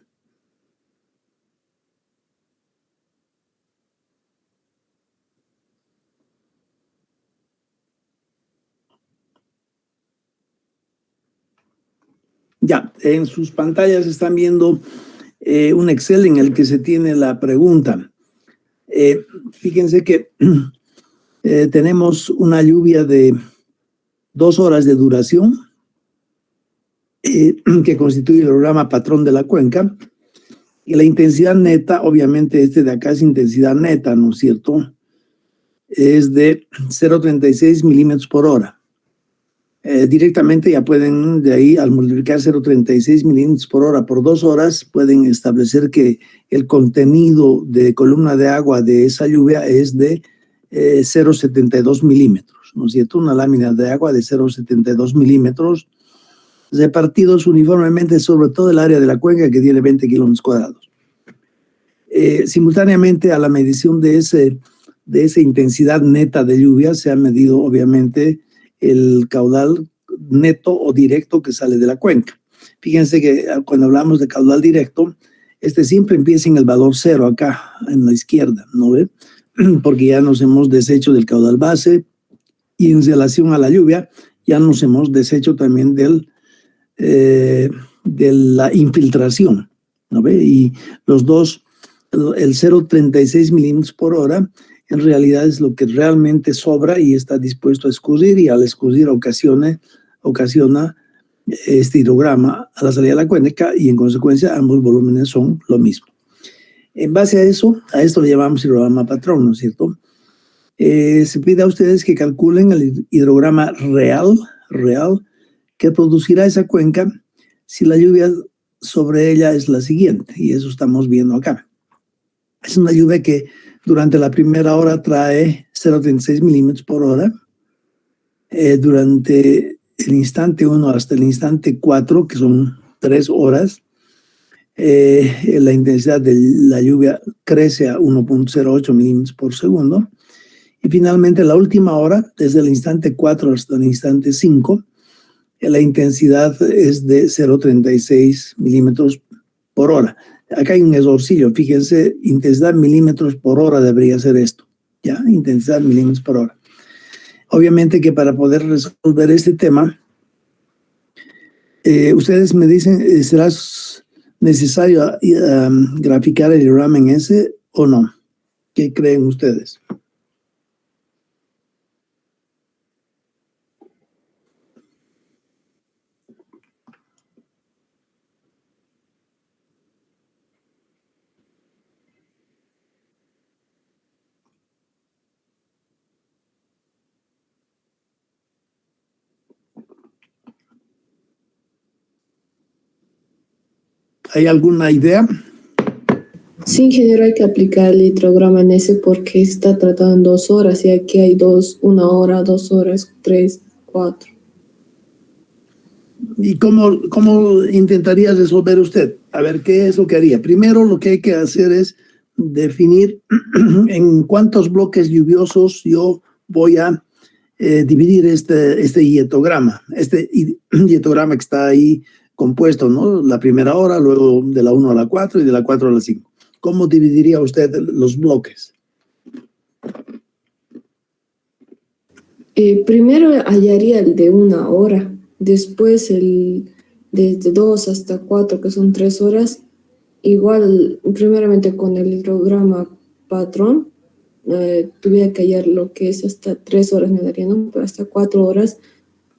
Ya, en sus pantallas están viendo un Excel en el que se tiene la pregunta. Fíjense que tenemos una lluvia de 2 horas de duración que constituye el programa patrón de la cuenca, y la intensidad neta, obviamente este de acá es intensidad neta, ¿no es cierto? Es de 0,36 milímetros por hora. Directamente ya pueden, de ahí al multiplicar 0,36 milímetros por hora por 2 horas, pueden establecer que el contenido de columna de agua de esa lluvia es de 0,72 milímetros, ¿no es cierto? Una lámina de agua de 0,72 milímetros repartidos uniformemente sobre todo el área de la cuenca, que tiene 20 kilómetros cuadrados. Simultáneamente a la medición de esa intensidad neta de lluvia se ha medido obviamente el caudal neto o directo que sale de la cuenca. Fíjense que cuando hablamos de caudal directo, siempre empieza en el valor 0 acá, en la izquierda, ¿no ve? Porque ya nos hemos deshecho del caudal base y en relación a la lluvia ya nos hemos deshecho también de la infiltración, ¿no ve? Y los dos, el 0,36 milímetros por hora, en realidad es lo que realmente sobra y está dispuesto a escurrir, y al escurrir ocasiona este hidrograma a la salida de la cuenca, y en consecuencia ambos volúmenes son lo mismo. En base a esto le llamamos hidrograma patrón, ¿no es cierto? Se pide a ustedes que calculen el hidrograma real que producirá esa cuenca si la lluvia sobre ella es la siguiente, y eso estamos viendo acá. Es una lluvia que durante la primera hora trae 0,36 milímetros por hora. Durante el instante 1 hasta el instante 4, que son 3 horas, la intensidad de la lluvia crece a 1.08 milímetros por segundo. Y finalmente, la última hora, desde el instante 4 hasta el instante 5, la intensidad es de 0.36 milímetros por hora. Acá hay un errorcillo, fíjense, intensidad milímetros por hora debería ser esto, ¿ya? Intensidad milímetros por hora. Obviamente que para poder resolver este tema, ustedes me dicen, ¿será necesario graficar el hidrograma en S o no? ¿Qué creen ustedes? ¿Hay alguna idea? Sí, ingeniero, hay que aplicar el hidrograma en ese porque está tratado en 2 horas y aquí hay 1 hora, 2 horas, 3, 4. ¿Y cómo intentaría resolver usted? A ver, ¿qué es lo que haría? Primero, lo que hay que hacer es definir en cuántos bloques lluviosos yo voy a dividir este hietograma. Este hietograma que está ahí compuesto, ¿no? La primera hora, luego de la 1 a la 4 y de la 4 a la 5. ¿Cómo dividiría usted los bloques? Primero hallaría el de 1 hora, después el de 2 hasta 4, que son 3 horas. Igual, primeramente con el hidrograma patrón, tuviera que hallar lo que es hasta 3 horas, me daría, ¿no? Pero hasta 4 horas,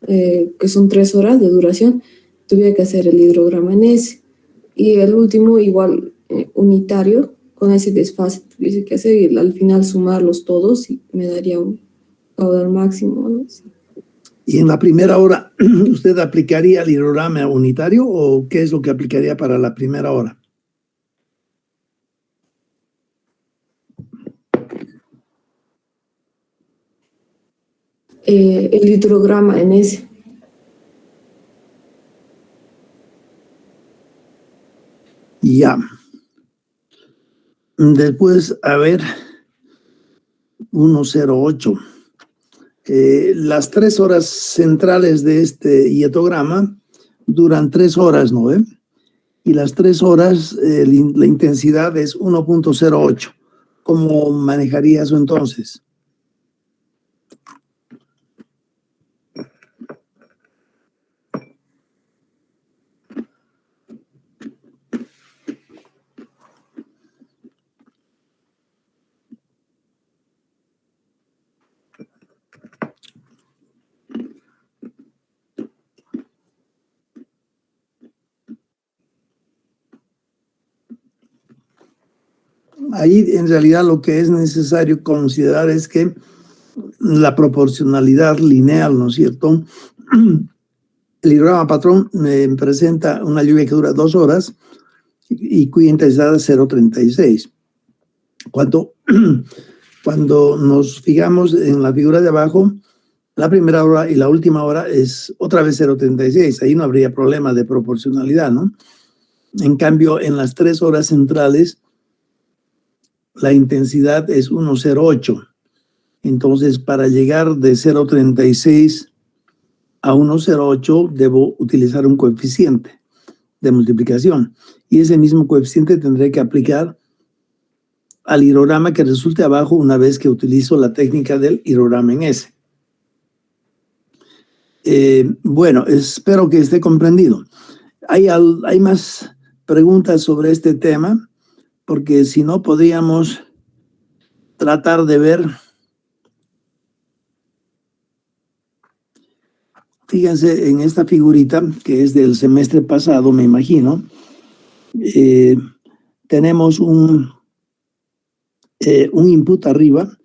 que son 3 horas de duración, tuviera que hacer el hidrograma en ese. Y el último, igual, unitario, con ese desfase tuviese que hacer y al final sumarlos todos y me daría un caudal máximo, ¿no? Sí. ¿Y en la primera hora usted aplicaría el hidrograma unitario o qué es lo que aplicaría para la primera hora? El hidrograma en ese. Ya. Después, a ver, 108. Las 3 horas centrales de este hietograma duran 3 horas, ¿no? Y las 3 horas, la intensidad es 1.08. ¿Cómo manejaría eso entonces? Ahí en realidad lo que es necesario considerar es que la proporcionalidad lineal, ¿no es cierto? El hidrograma patrón presenta una lluvia que dura 2 horas y cuya intensidad es 0.36. Cuando nos fijamos en la figura de abajo, la primera hora y la última hora es otra vez 0.36. Ahí no habría problema de proporcionalidad, ¿no? En cambio, en las 3 horas centrales, la intensidad es 1.08. Entonces, para llegar de 0.36 a 1.08, debo utilizar un coeficiente de multiplicación. Y ese mismo coeficiente tendré que aplicar al hidrograma que resulte abajo una vez que utilizo la técnica del hidrograma en S. Bueno, espero que esté comprendido. Hay más preguntas sobre este tema, porque si no podríamos tratar de ver. Fíjense en esta figurita, que es del semestre pasado, me imagino. Tenemos un input arriba.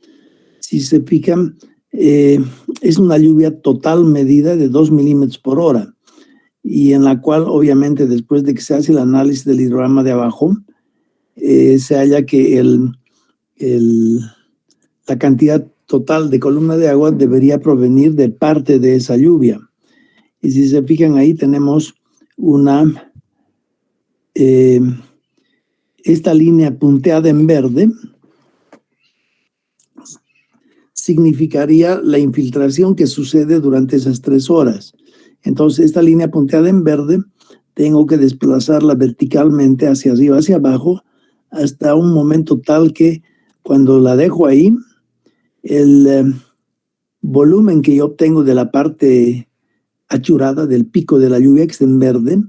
Si se fijan, es una lluvia total medida de 2 milímetros por hora, y en la cual, obviamente, después de que se hace el análisis del hidrograma de abajo, se halla que la cantidad total de columna de agua debería provenir de parte de esa lluvia. Y si se fijan ahí, tenemos una esta línea punteada en verde significaría la infiltración que sucede durante esas 3 horas. Entonces, esta línea punteada en verde tengo que desplazarla verticalmente hacia arriba, hacia abajo, hasta un momento tal que cuando la dejo ahí, el volumen que yo obtengo de la parte achurada del pico de la lluvia, que está en verde,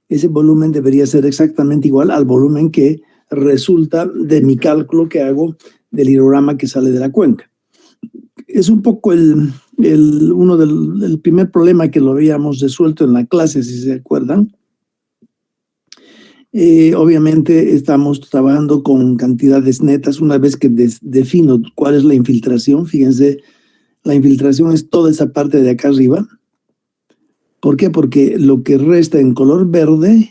ese volumen debería ser exactamente igual al volumen que resulta de mi cálculo que hago del hidrograma que sale de la cuenca. Es un poco el primer problema que lo habíamos resuelto en la clase, si se acuerdan. Obviamente estamos trabajando con cantidades netas. Una vez que defino cuál es la infiltración, fíjense, la infiltración es toda esa parte de acá arriba. ¿Por qué? Porque lo que resta en color verde,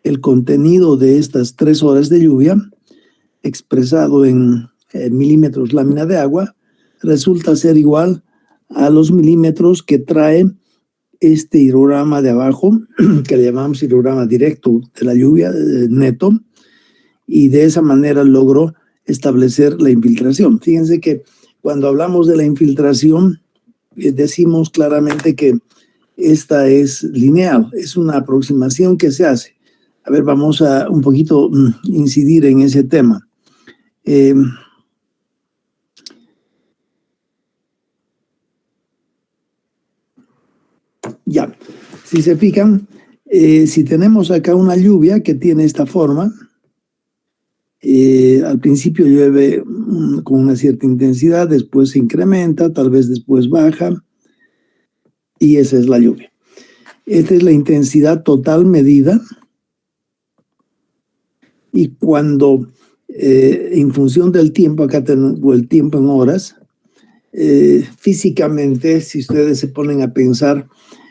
el contenido de estas 3 horas de lluvia, expresado en milímetros lámina de agua, resulta ser igual a los milímetros que trae este hidrograma de abajo, que le llamamos hidrograma directo de la lluvia, neto, y de esa manera logro establecer la infiltración. Fíjense que cuando hablamos de la infiltración, decimos claramente que esta es lineal, es una aproximación que se hace. A ver, vamos a un poquito incidir en ese tema. Ya, si se fijan, si tenemos acá una lluvia que tiene esta forma, al principio llueve con una cierta intensidad, después se incrementa, tal vez después baja, y esa es la lluvia. Esta es la intensidad total medida, y cuando, en función del tiempo, acá tengo el tiempo en horas, físicamente, si ustedes se ponen a pensar,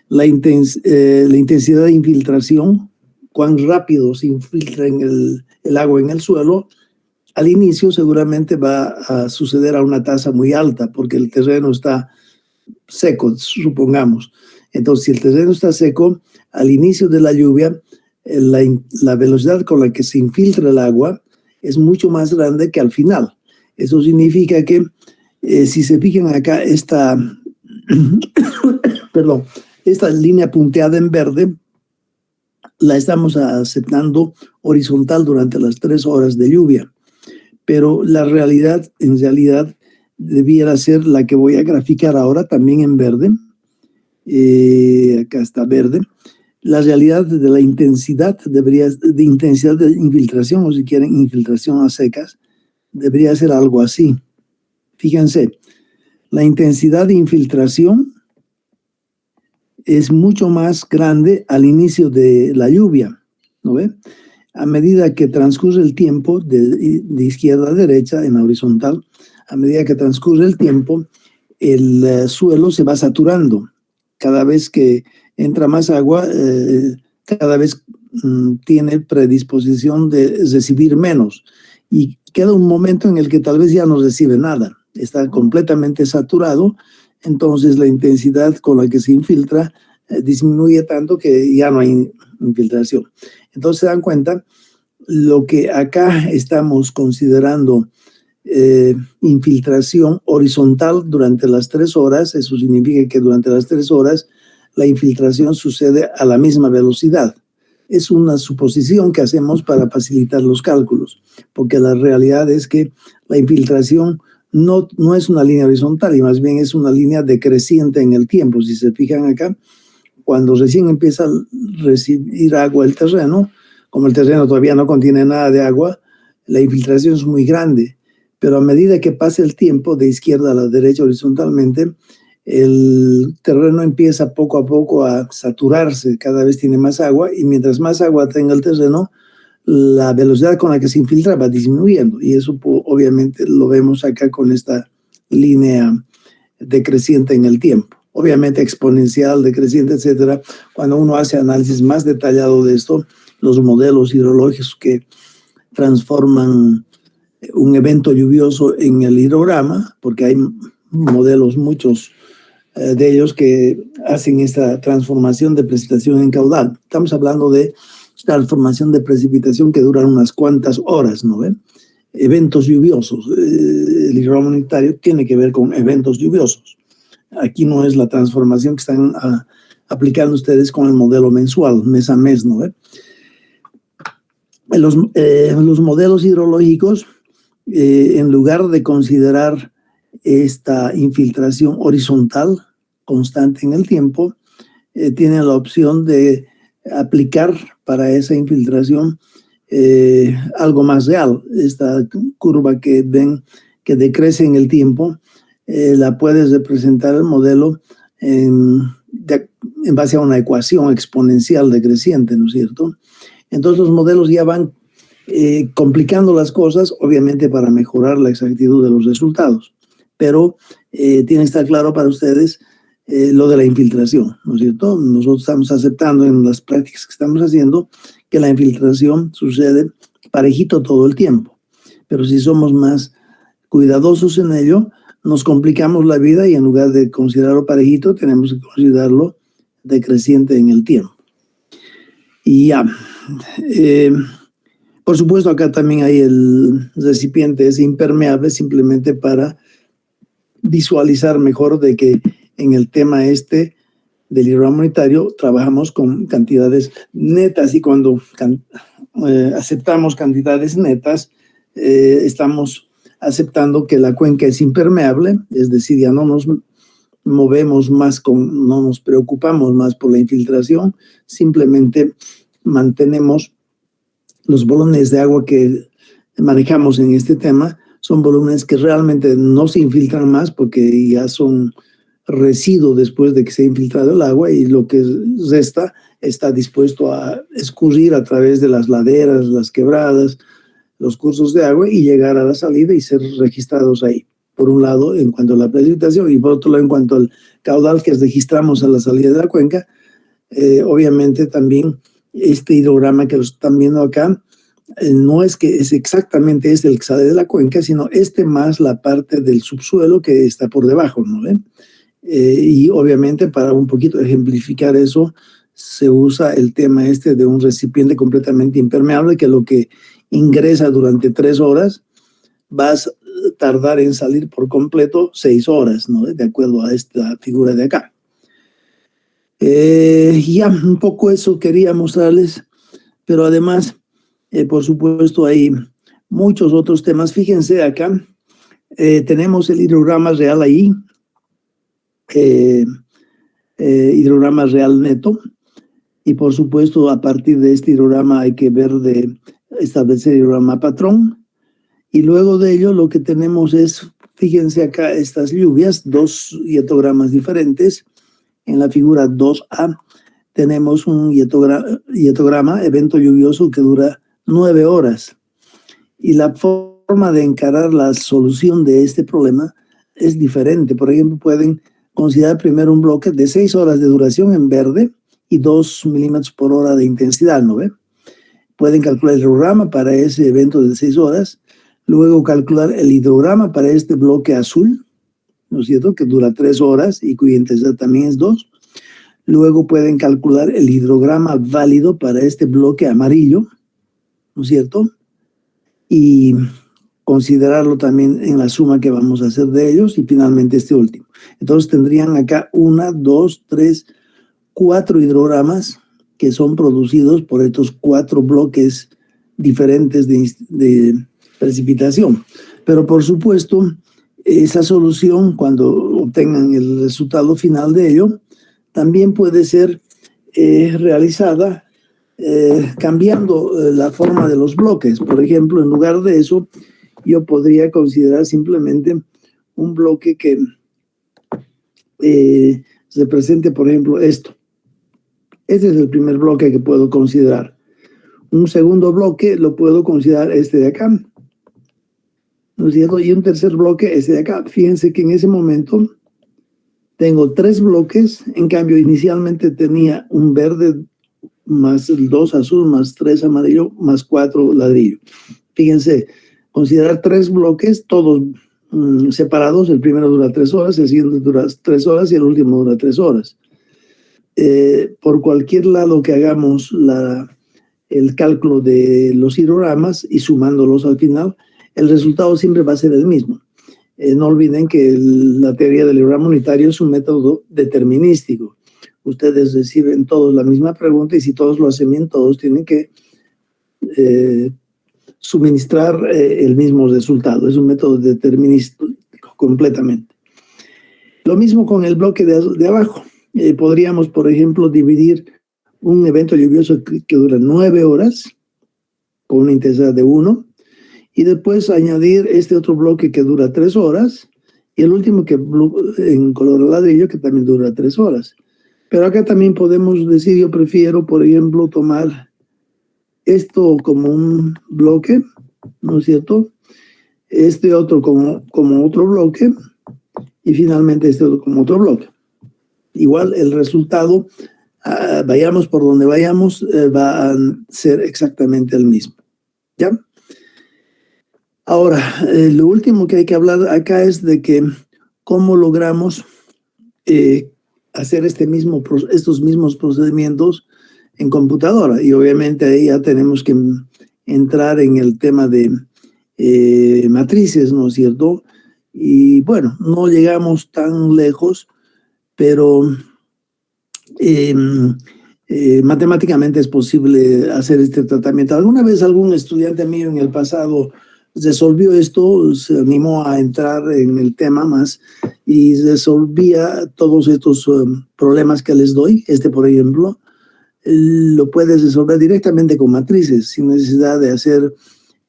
la intensidad de infiltración, cuán rápido se infiltra el agua en el suelo, al inicio seguramente va a suceder a una tasa muy alta, porque el terreno está seco, supongamos. Entonces, si el terreno está seco, al inicio de la lluvia, la velocidad con la que se infiltra el agua es mucho más grande que al final. Eso significa que, si se fijan acá, esta línea punteada en verde, la estamos aceptando horizontal durante las 3 horas de lluvia. Pero la realidad, en realidad, debiera ser la que voy a graficar ahora también en verde. Acá está verde. La realidad de la intensidad de intensidad de infiltración, o si quieren infiltración a secas, debería ser algo así. Fíjense, la intensidad de infiltración es mucho más grande al inicio de la lluvia, ¿no ve? A medida que transcurre el tiempo, de izquierda a derecha, en horizontal, a medida que transcurre el tiempo, el suelo se va saturando. Cada vez que entra más agua, cada vez tiene predisposición de recibir menos. Y queda un momento en el que tal vez ya no recibe nada. Está completamente saturado. Entonces la intensidad con la que se infiltra disminuye tanto que ya no hay infiltración. Entonces se dan cuenta, lo que acá estamos considerando infiltración horizontal durante las 3 horas, eso significa que durante las 3 horas la infiltración sucede a la misma velocidad. Es una suposición que hacemos para facilitar los cálculos, porque la realidad es que la infiltración no es una línea horizontal, y más bien es una línea decreciente en el tiempo. Si se fijan acá, cuando recién empieza a recibir agua el terreno, como el terreno todavía no contiene nada de agua, la infiltración es muy grande, pero a medida que pasa el tiempo de izquierda a la derecha horizontalmente, el terreno empieza poco a poco a saturarse, cada vez tiene más agua, y mientras más agua tenga el terreno, la velocidad con la que se infiltra va disminuyendo, y eso obviamente lo vemos acá con esta línea decreciente en el tiempo. Obviamente exponencial, decreciente, etcétera. Cuando uno hace análisis más detallado de esto, los modelos hidrológicos que transforman un evento lluvioso en el hidrograma, porque hay modelos, muchos de ellos, que hacen esta transformación de precipitación en caudal. Estamos hablando de transformación de precipitación que duran unas cuantas horas, ¿no ven? Eventos lluviosos. El hidrograma unitario tiene que ver con eventos lluviosos. Aquí no es la transformación que están aplicando ustedes con el modelo mensual, mes a mes, ¿no ven? Los modelos hidrológicos, en lugar de considerar esta infiltración horizontal constante en el tiempo, tienen la opción de aplicar para esa infiltración algo más real. Esta curva que ven que decrece en el tiempo, la puedes representar el modelo en base a una ecuación exponencial decreciente, ¿no es cierto? Entonces los modelos ya van complicando las cosas, obviamente para mejorar la exactitud de los resultados, pero tiene que estar claro para ustedes lo de la infiltración, ¿no es cierto? Nosotros estamos aceptando en las prácticas que estamos haciendo que la infiltración sucede parejito todo el tiempo, pero si somos más cuidadosos en ello, nos complicamos la vida y en lugar de considerarlo parejito, tenemos que considerarlo decreciente en el tiempo. Y ya, por supuesto acá también hay el recipiente, es impermeable simplemente para visualizar mejor de que en el tema del hidrograma unitario trabajamos con cantidades netas y cuando aceptamos cantidades netas estamos aceptando que la cuenca es impermeable, es decir, ya no nos movemos más, no nos preocupamos más por la infiltración, simplemente mantenemos los volúmenes de agua que manejamos en este tema, son volúmenes que realmente no se infiltran más porque ya son residuo después de que se ha infiltrado el agua y lo que resta está dispuesto a escurrir a través de las laderas, las quebradas, los cursos de agua y llegar a la salida y ser registrados ahí. Por un lado, en cuanto a la precipitación y por otro lado, en cuanto al caudal que registramos a la salida de la cuenca, obviamente también este hidrograma que lo están viendo acá, no es que es exactamente el que sale de la cuenca, sino más la parte del subsuelo que está por debajo, ¿no ven? Y obviamente para un poquito ejemplificar eso, se usa el tema de un recipiente completamente impermeable que lo que ingresa durante 3 horas va a tardar en salir por completo 6 horas, ¿no? De acuerdo a esta figura de acá. Ya un poco eso quería mostrarles, pero además, por supuesto, hay muchos otros temas. Fíjense acá, tenemos el hidrograma real ahí, hidrograma real neto, y por supuesto a partir de este hidrograma hay que ver de establecer el hidrograma patrón, y luego de ello lo que tenemos es, fíjense acá estas lluvias, 2 hietogramas diferentes. En la figura 2A tenemos un hietograma, evento lluvioso que dura 9 horas, y la forma de encarar la solución de este problema es diferente. Por ejemplo, pueden considerar primero un bloque de 6 horas de duración en verde y 2 milímetros por hora de intensidad, ¿no ve? Pueden calcular el hidrograma para ese evento de 6 horas, luego calcular el hidrograma para este bloque azul, ¿no es cierto?, que dura 3 horas y cuya intensidad también es 2. Luego pueden calcular el hidrograma válido para este bloque amarillo, ¿no es cierto?, y considerarlo también en la suma que vamos a hacer de ellos, y finalmente este último. Entonces tendrían acá 1, 2, 3, 4 hidrogramas que son producidos por estos 4 bloques diferentes de precipitación. Pero por supuesto, esa solución, cuando obtengan el resultado final de ello, también puede ser realizada cambiando la forma de los bloques. Por ejemplo, en lugar de eso, yo podría considerar simplemente un bloque que represente, por ejemplo, esto. Este es el primer bloque que puedo considerar. Un segundo bloque lo puedo considerar de acá, ¿no es cierto? Y un tercer bloque de acá. Fíjense que en ese momento tengo 3 bloques, en cambio inicialmente tenía un verde más 2 azul, más 3 amarillo, más 4 ladrillo. Fíjense, considerar 3 bloques, todos separados. El primero dura 3 horas, el siguiente dura 3 horas y el último dura 3 horas. Por cualquier lado que hagamos el cálculo de los hidrogramas y sumándolos al final, el resultado siempre va a ser el mismo. No olviden que la teoría del hidrograma unitario es un método determinístico. Ustedes reciben todos la misma pregunta y si todos lo hacen bien, todos tienen que suministrar el mismo resultado. Es un método determinístico completamente. Lo mismo con el bloque de abajo. Podríamos, por ejemplo, dividir un evento lluvioso que dura 9 horas con una intensidad de 1 y después añadir este otro bloque que dura 3 horas y el último que en color ladrillo que también dura 3 horas. Pero acá también podemos decir, yo prefiero, por ejemplo, tomar esto como un bloque, ¿no es cierto? Este otro como otro bloque y finalmente este otro como otro bloque. Igual el resultado, vayamos por donde vayamos, va a ser exactamente el mismo. ¿Ya? Ahora, lo último que hay que hablar acá es de que cómo logramos hacer estos mismos procedimientos en computadora. Y obviamente ahí ya tenemos que entrar en el tema de matrices, ¿no es cierto? Y bueno, no llegamos tan lejos, pero matemáticamente es posible hacer este tratamiento. Alguna vez algún estudiante mío en el pasado resolvió esto, se animó a entrar en el tema más y resolvía todos estos problemas que les doy. Por ejemplo, lo puedes resolver directamente con matrices, sin necesidad de hacer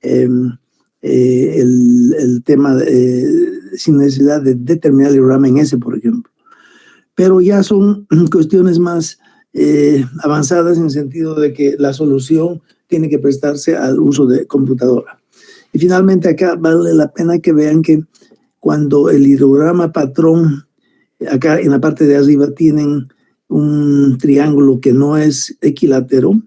el tema, sin necesidad de determinar el hidrograma en ese, por ejemplo. Pero ya son cuestiones más avanzadas en el sentido de que la solución tiene que prestarse al uso de computadora. Y finalmente acá vale la pena que vean que cuando el hidrograma patrón, acá en la parte de arriba tienen un triángulo que no es equilátero,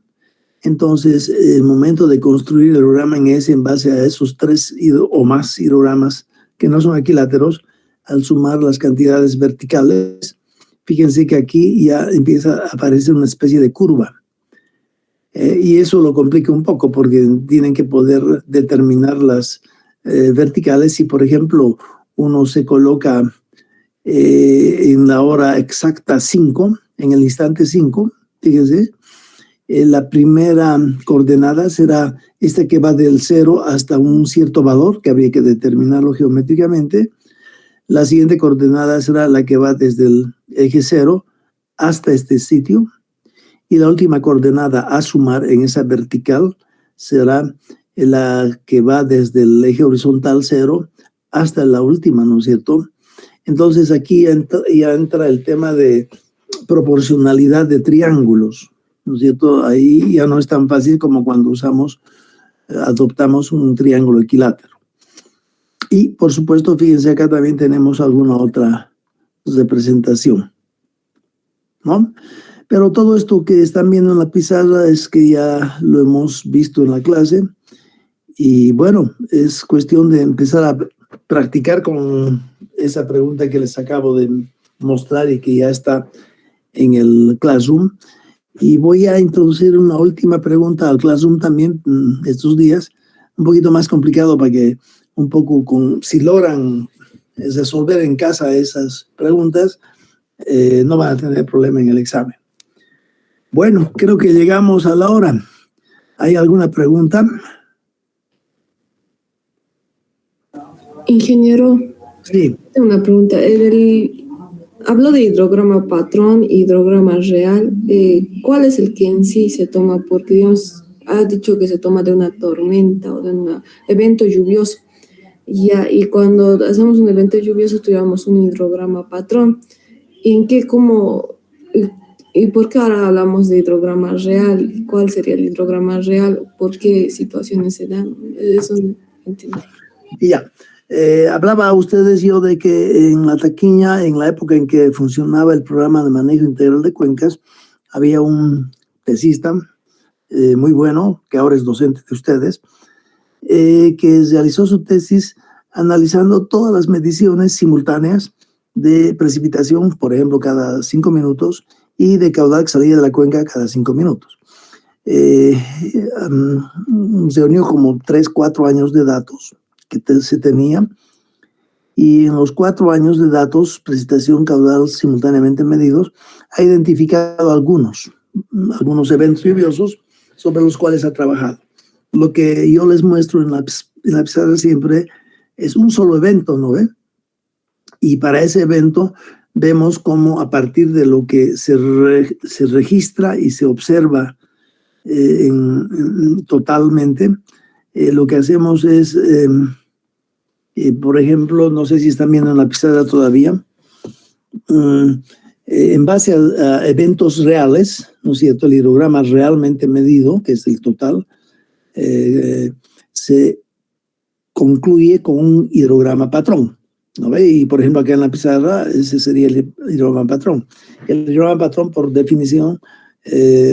entonces el momento de construir el hidrograma en S en base a esos 3 o más hidrogramas que no son equiláteros, al sumar las cantidades verticales, fíjense que aquí ya empieza a aparecer una especie de curva. Y eso lo complica un poco porque tienen que poder determinar las verticales. Si, por ejemplo, uno se coloca en la hora exacta 5, en el instante 5, fíjense, la primera coordenada será esta que va del 0 hasta un cierto valor, que habría que determinarlo geométricamente. La siguiente coordenada será la que va desde el eje 0 hasta este sitio. Y la última coordenada a sumar en esa vertical será la que va desde el eje horizontal 0 hasta la última, ¿no es cierto? Entonces aquí ya entra el tema de proporcionalidad de triángulos, ¿no es cierto? Ahí ya no es tan fácil como cuando adoptamos un triángulo equilátero. Y por supuesto, fíjense, acá también tenemos alguna otra representación, ¿no? Pero todo esto que están viendo en la pizarra es que ya lo hemos visto en la clase y bueno, es cuestión de empezar a practicar con esa pregunta que les acabo de mostrar y que ya está en el Classroom. Y voy a introducir una última pregunta al Classroom también estos días, un poquito más complicado para que un poco si logran resolver en casa esas preguntas, no van a tener problema en el examen. Bueno, creo que llegamos a la hora. ¿Hay alguna pregunta? Ingeniero, Sí. tengo una pregunta. Hablo de hidrograma patrón, hidrograma real. ¿Cuál es el que en sí se toma? Porque Dios ha dicho que se toma de una tormenta o de un evento lluvioso. Y cuando hacemos un evento lluvioso, estudiamos un hidrograma patrón. ¿Y por qué ahora hablamos de hidrograma real? ¿Cuál sería el hidrograma real? ¿Por qué situaciones se dan? Eso no entiendo. Ya. Hablaba a ustedes yo de que en La Taquiña, en la época en que funcionaba el programa de manejo integral de cuencas, había un tesista muy bueno, que ahora es docente de ustedes, que realizó su tesis analizando todas las mediciones simultáneas de precipitación, por ejemplo, cada 5 minutos, y de caudal que salía de la cuenca cada 5 minutos. se unió como 3, 4 años de datos que se tenía, y en los 4 años de datos, precipitación caudal simultáneamente medidos, ha identificado algunos eventos lluviosos sobre los cuales ha trabajado. Lo que yo les muestro en la pizarra siempre es un solo evento, ¿no ve? Y para ese evento vemos cómo a partir de lo que se registra y se observa totalmente, lo que hacemos es, por ejemplo, no sé si están viendo en la pizarra todavía, en base a eventos reales, ¿no es cierto? El hidrograma realmente medido, que es el total, se concluye con un hidrograma patrón, ¿no ve? Y por ejemplo acá en la pizarra ese sería el hidrograma patrón. El hidrograma patrón por definición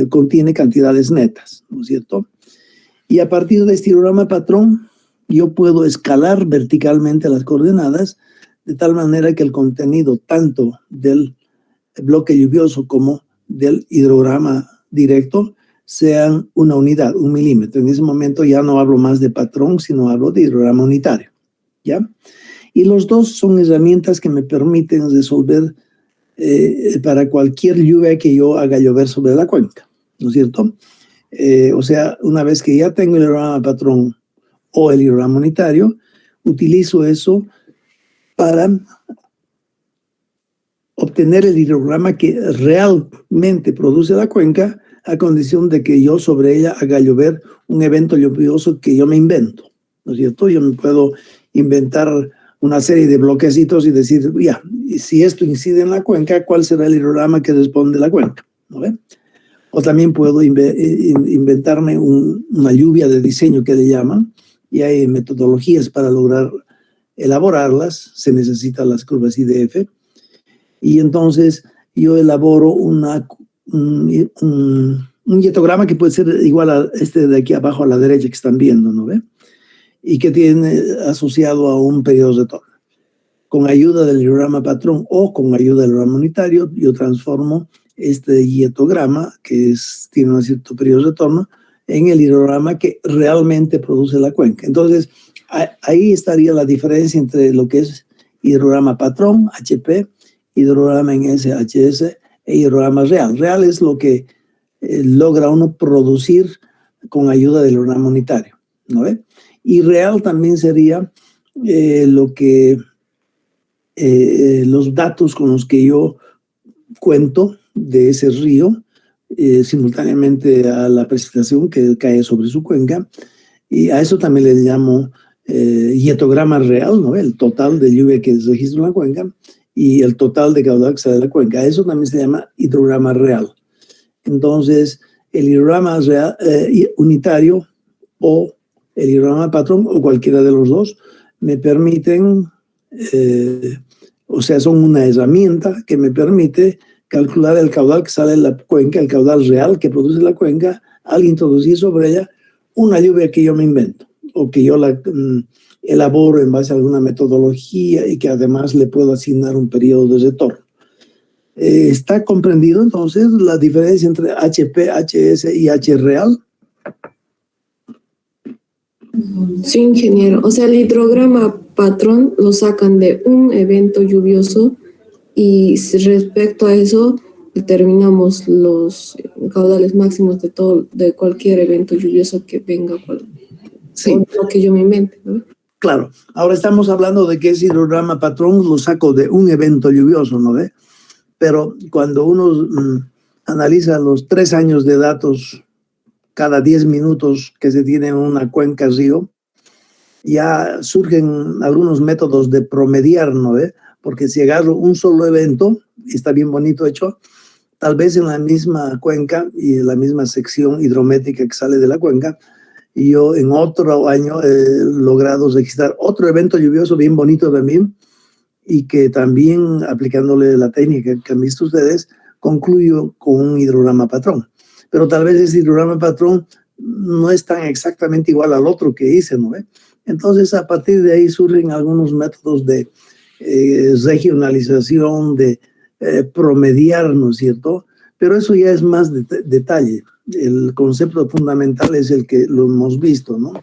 contiene cantidades netas, ¿no es cierto? Y a partir de este hidrograma patrón yo puedo escalar verticalmente las coordenadas de tal manera que el contenido tanto del bloque lluvioso como del hidrograma directo sean una unidad, 1 milímetro. En ese momento ya no hablo más de patrón, sino hablo de hidrograma unitario, ¿ya? Y los dos son herramientas que me permiten resolver para cualquier lluvia que yo haga llover sobre la cuenca, ¿no es cierto? O sea, una vez que ya tengo el hidrograma patrón o el hidrograma unitario, utilizo eso para obtener el hidrograma que realmente produce la cuenca, a condición de que yo sobre ella haga llover un evento lluvioso que yo me invento, ¿no es cierto? Yo me puedo inventar una serie de bloquecitos y decir, ya, si esto incide en la cuenca, ¿cuál será el hidrograma que responde la cuenca? ¿No ve? O también puedo inventarme una lluvia de diseño que le llaman, y hay metodologías para lograr elaborarlas, se necesitan las curvas IDF, y entonces yo elaboro un hietograma que puede ser igual a este de aquí abajo a la derecha que están viendo, ¿no ve? Y que tiene asociado a un periodo de retorno. Con ayuda del hidrograma patrón o con ayuda del hidrograma unitario, yo transformo este hietograma, que tiene un cierto periodo de retorno, en el hidrograma que realmente produce la cuenca. Entonces, ahí estaría la diferencia entre lo que es hidrograma patrón, HP, hidrograma en SHS e hidrograma real. Real es lo que logra uno producir con ayuda del hidrograma unitario, ¿no ve? Y real también sería lo que los datos con los que yo cuento de ese río simultáneamente a la precipitación que cae sobre su cuenca, y a eso también le llamo hietograma real, ¿no? El total de lluvia que se registra en la cuenca y el total de caudal que sale de la cuenca. Eso también se llama hidrograma real. Entonces, el hidrograma real, unitario o el hidrograma patrón o cualquiera de los dos me permiten, o sea, son una herramienta que me permite calcular el caudal que sale de la cuenca, el caudal real que produce la cuenca, al introducir sobre ella una lluvia que yo me invento o que yo la elaboro en base a alguna metodología y que además le puedo asignar un periodo de retorno. ¿Está comprendido entonces la diferencia entre HP, HS y H real? Sí, ingeniero. O sea, el hidrograma patrón lo sacan de un evento lluvioso y respecto a eso determinamos los caudales máximos de cualquier evento lluvioso que venga, sí, o lo que yo me invente, ¿no? Claro. Ahora estamos hablando de que ese hidrograma patrón lo saco de un evento lluvioso, ¿no ve? Pero cuando uno analiza los 3 años de datos cada 10 minutos que se tiene en una cuenca río, ya surgen algunos métodos de promediar, ¿no ve? Porque si agarro un solo evento, y está bien bonito hecho, tal vez en la misma cuenca y en la misma sección hidrométrica que sale de la cuenca, y yo en otro año he logrado registrar otro evento lluvioso bien bonito también, y que también, aplicándole la técnica que han visto ustedes, concluyo con un hidrograma patrón. Pero tal vez ese hidrograma patrón no es tan exactamente igual al otro que hice, ¿no ve? Entonces, a partir de ahí surgen algunos métodos de regionalización, de promediar, ¿no es cierto? Pero eso ya es más detalle. el concepto fundamental es el que lo hemos visto, ¿no?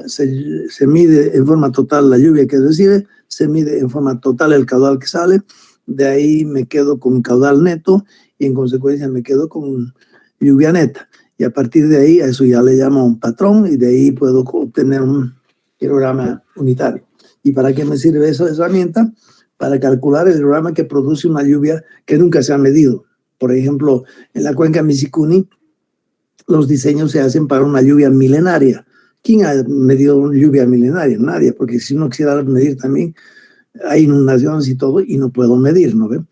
Se mide en forma total la lluvia que recibe, se mide en forma total el caudal que sale, de ahí me quedo con caudal neto y en consecuencia me quedo con lluvia neta. Y a partir de ahí, a eso ya le llamo un patrón y de ahí puedo obtener un hidrograma unitario. ¿Y para qué me sirve esa herramienta? Para calcular el hidrograma que produce una lluvia que nunca se ha medido. Por ejemplo, en la cuenca Misicuni, los diseños se hacen para una lluvia milenaria. ¿Quién ha medido una lluvia milenaria? Nadie, porque si uno quisiera medir también, hay inundaciones y todo, y no puedo medir, ¿no ve?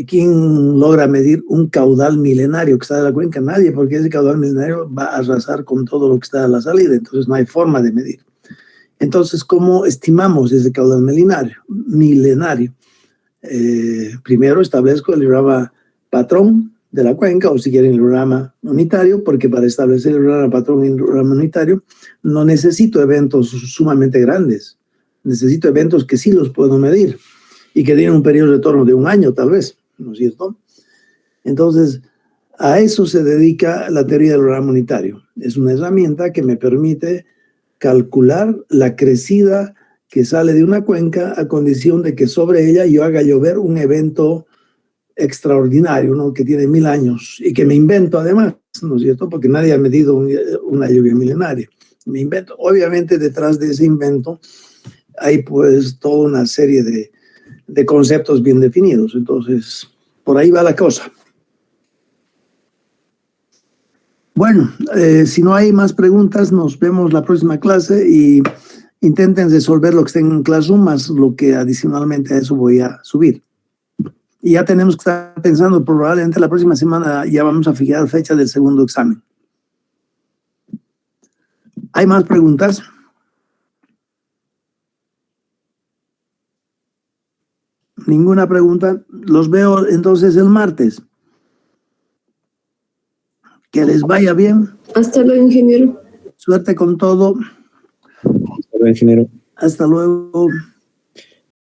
¿Quién logra medir un caudal milenario que está de la cuenca? Nadie, porque ese caudal milenario va a arrasar con todo lo que está a la salida, entonces no hay forma de medir. Entonces, ¿cómo estimamos ese caudal milenario? Primero establezco el hidrograma patrón de la cuenca, o si quieren el hidrograma unitario, porque para establecer el hidrograma patrón y el hidrograma unitario no necesito eventos sumamente grandes, necesito eventos que sí los puedo medir y que tienen un periodo de retorno de un año tal vez, ¿no es cierto? Entonces, a eso se dedica la teoría del hidrograma unitario. Es una herramienta que me permite calcular la crecida que sale de una cuenca a condición de que sobre ella yo haga llover un evento extraordinario, ¿no? Que tiene 1000 años y que me invento además, ¿no es cierto? Porque nadie ha medido una lluvia milenaria. Me invento. Obviamente detrás de ese invento hay pues toda una serie de conceptos bien definidos. Entonces, por ahí va la cosa. Bueno, si no hay más preguntas, nos vemos la próxima clase y intenten resolver lo que estén en Classroom, más lo que adicionalmente a eso voy a subir. Y ya tenemos que estar pensando, probablemente la próxima semana ya vamos a fijar fecha del segundo examen. ¿Hay más preguntas? Ninguna pregunta. Los veo entonces el martes. Que les vaya bien. Hasta luego, ingeniero. Suerte con todo. Hasta luego, ingeniero. Hasta luego.